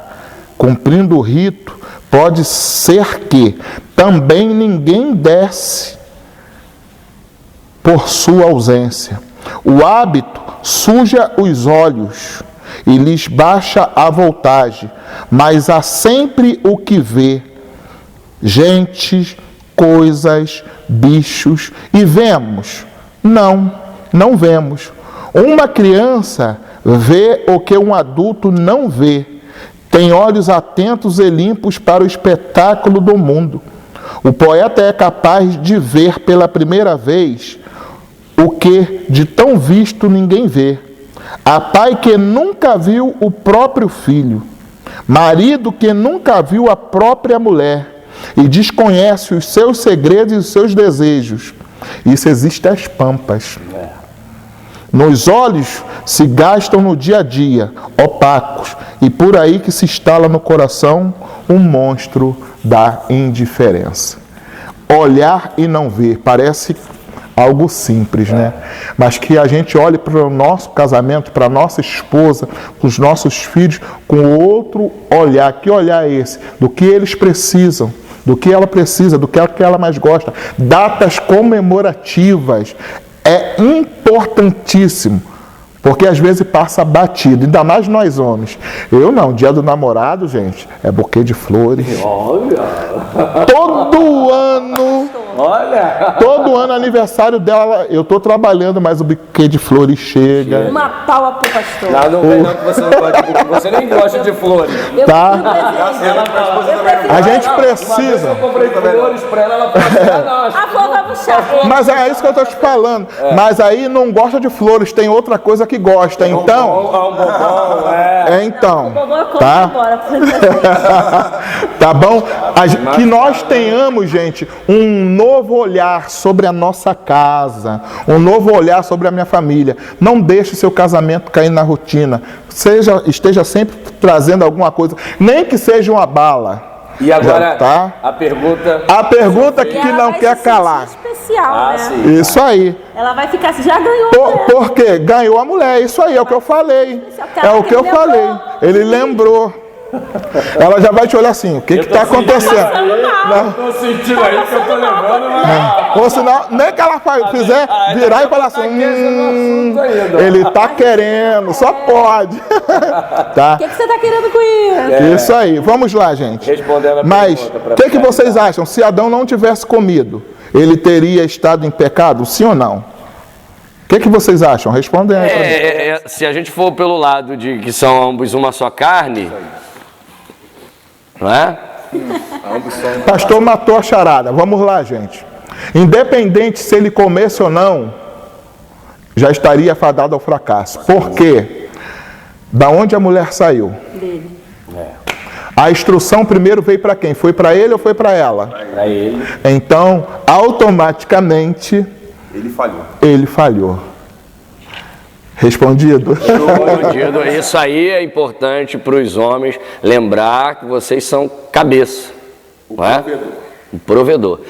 cumprindo o rito, pode ser que também ninguém desse por sua ausência. O hábito suja os olhos e lhes baixa a voltagem, mas há sempre o que vê. Gente, coisas, bichos, e vemos? Não vemos. Uma criança vê o que um adulto não vê. Tem olhos atentos e limpos para o espetáculo do mundo. O poeta é capaz de ver pela primeira vez o que de tão visto ninguém vê. Há pai que nunca viu o próprio filho, marido que nunca viu a própria mulher e desconhece os seus segredos e os seus desejos. Isso existe às pampas. Nos olhos se gastam no dia a dia, opacos, e por aí que se instala no coração um monstro da indiferença. Olhar e não ver, parece algo simples, né? Mas que a gente olhe para o nosso casamento, para a nossa esposa, para os nossos filhos, com outro olhar. Que olhar é esse? Do que eles precisam, do que ela precisa, do que ela mais gosta. Datas comemorativas. É importantíssimo, porque às vezes passa batido, ainda mais nós homens. Eu não, dia do namorado, gente, é buquê de flores. Olha! Todo ano, aniversário dela, eu estou trabalhando, mas o buquê de flores chega. Uma palma pro pastor. Não vem não que você não gosta de você nem gosta de flores. Tá? A A gente Eu precisa. comprei flores pra ela falou, não, A flor vai puxar. Mas é isso que eu estou te falando. Mas aí não gosta de flores, tem outra coisa que gosta. Então, então, tá? Tá bom? Que nós tenhamos, gente, um novo olhar sobre a nossa casa, um novo olhar sobre a minha família. Não deixe seu casamento cair na rotina. Esteja sempre trazendo alguma coisa, nem que seja uma bala. E agora, tá? a pergunta... A pergunta que não quer calar. Especial, né? sim. Isso aí. Ela vai ficar assim, já ganhou. Por quê? Ganhou a mulher, isso aí, é o que eu falei. É o que eu falei. Ele lembrou. Ela já vai te olhar assim, o que está acontecendo? Tô sentindo aí que eu tô levando, mas... Ou senão, nem que ela fizer, virar e falar assim, ele está querendo, só pode. Tá? O que você está querendo com isso? Isso aí, vamos lá, gente. Respondendo a Mas, pergunta pra o que ficar vocês acham? Se Adão não tivesse comido, ele teria estado em pecado, sim ou não? O que vocês acham? Respondem aí pra mim. Se a gente for pelo lado de que são ambos uma só carne, não é? Pastor matou a charada. Vamos lá, gente. Independente se ele comesse ou não, já estaria fadado ao fracasso. Por quê? Da onde a mulher saiu? Dele. A instrução primeiro veio para quem? Foi para ele ou foi para ela? Para ele. Então, automaticamente, ele falhou. Respondido? Respondido. Isso aí é importante para os homens lembrar que vocês são cabeça. Não é? O provedor.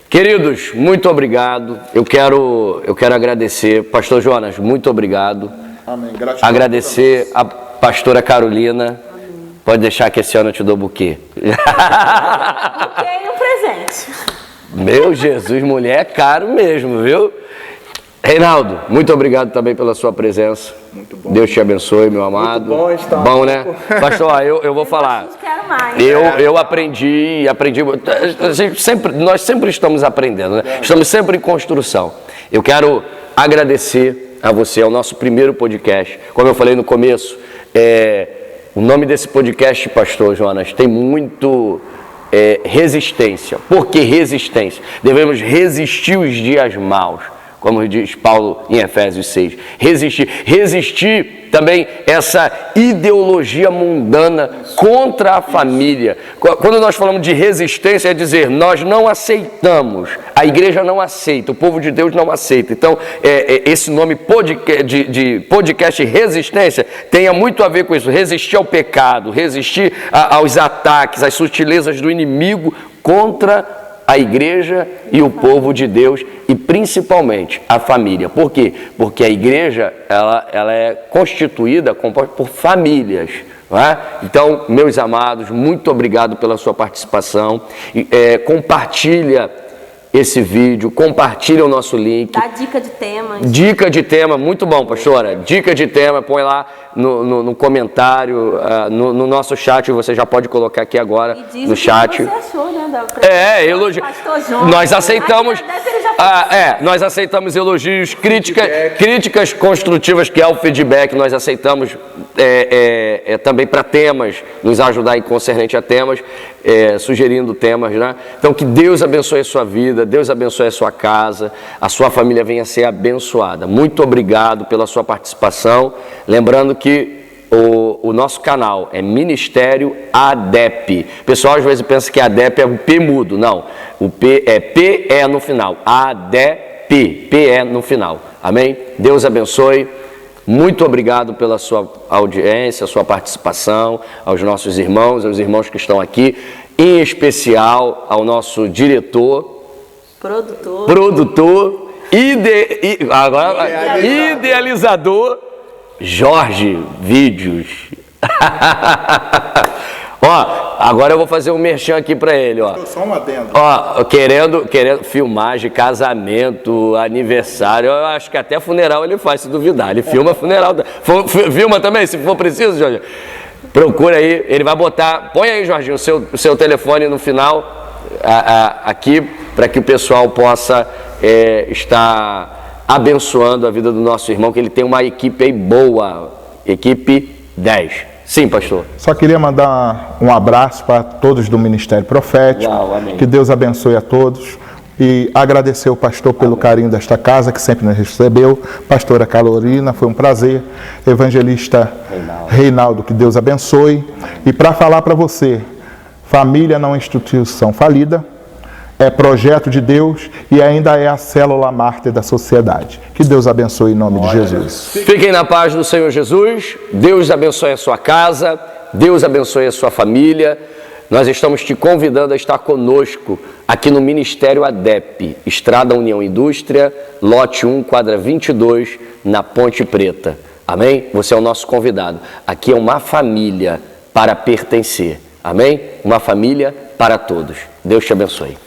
Queridos, muito obrigado. Eu quero agradecer. Pastor Jonas, muito obrigado. Amém. Gratidão. Agradecer a pastora Carolina. Pode deixar que esse ano eu te dou buquê. Buquê e um presente. Meu Jesus, mulher é caro mesmo, viu? Reinaldo, muito obrigado também pela sua presença. Muito bom. Deus te abençoe, meu amado. Muito bom estar. Bom, né? Pastor, eu vou falar. Quero mais. Eu aprendi. Nós sempre estamos aprendendo, né? Estamos sempre em construção. Eu quero agradecer a você, ao nosso primeiro podcast. Como eu falei no começo, o nome desse podcast, Pastor Jonas, tem muito resistência. Por que resistência? Devemos resistir os dias maus, como diz Paulo em Efésios 6. Resistir também essa ideologia mundana contra a família. Quando nós falamos de resistência, é dizer, nós não aceitamos, a igreja não aceita, o povo de Deus não aceita. Então, esse nome de podcast resistência tenha muito a ver com isso, resistir ao pecado, resistir aos ataques, às sutilezas do inimigo contra a igreja e o povo de Deus e principalmente a família. Por quê? Porque a igreja ela é constituída, composta por famílias. Não é? Então, meus amados, muito obrigado pela sua participação. Compartilha esse vídeo, compartilha o nosso link. Dá dica de temas. Dica de tema, muito bom, pastora. Dica de tema, põe lá no comentário, no nosso chat, você já pode colocar aqui agora no chat. O que você achou, né? Elogio. Nós aceitamos. Nós aceitamos elogios, críticas construtivas, que é o feedback, nós aceitamos também para temas, nos ajudar em concernente a temas, sugerindo temas, né? Então, que Deus abençoe a sua vida. vida, Deus abençoe a sua casa, a sua família venha a ser abençoada. Muito obrigado pela sua participação. Lembrando que o nosso canal é Ministério ADEP. O pessoal às vezes pensa que ADEP é o P mudo. Não, o P é PE no final. ADEP, PE no final. Amém? Deus abençoe. Muito obrigado pela sua audiência, sua participação, aos nossos irmãos, aos irmãos que estão aqui, em especial ao nosso diretor, produtor, idealizador, Jorge Vídeos. Ó, agora eu vou fazer um merchan aqui pra ele, ó. Só um adendo. Ó, querendo filmagem, casamento, aniversário, eu acho que até funeral ele faz, se duvidar. Ele filma funeral. Filma também, se for preciso, Jorge. Procura aí, ele vai botar. Põe aí, Jorginho, o seu telefone no final, aqui, para que o pessoal possa estar abençoando a vida do nosso irmão, que ele tem uma equipe aí boa, equipe 10. Sim, pastor. Só queria mandar um abraço para todos do Ministério Profético. Uau, amém. Que Deus abençoe a todos. E agradecer o pastor pelo carinho desta casa, que sempre nos recebeu. Pastora Carolina, foi um prazer. Evangelista Reinaldo, que Deus abençoe. E para falar para você, família não é instituição falida, é projeto de Deus e ainda é a célula mártir da sociedade. Que Deus abençoe em nome de Jesus. Fiquem na paz do Senhor Jesus. Deus abençoe a sua casa. Deus abençoe a sua família. Nós estamos te convidando a estar conosco aqui no Ministério ADEP, Estrada União Indústria, lote 1, quadra 22, na Ponte Preta. Amém? Você é o nosso convidado. Aqui é uma família para pertencer. Amém? Uma família para todos. Deus te abençoe.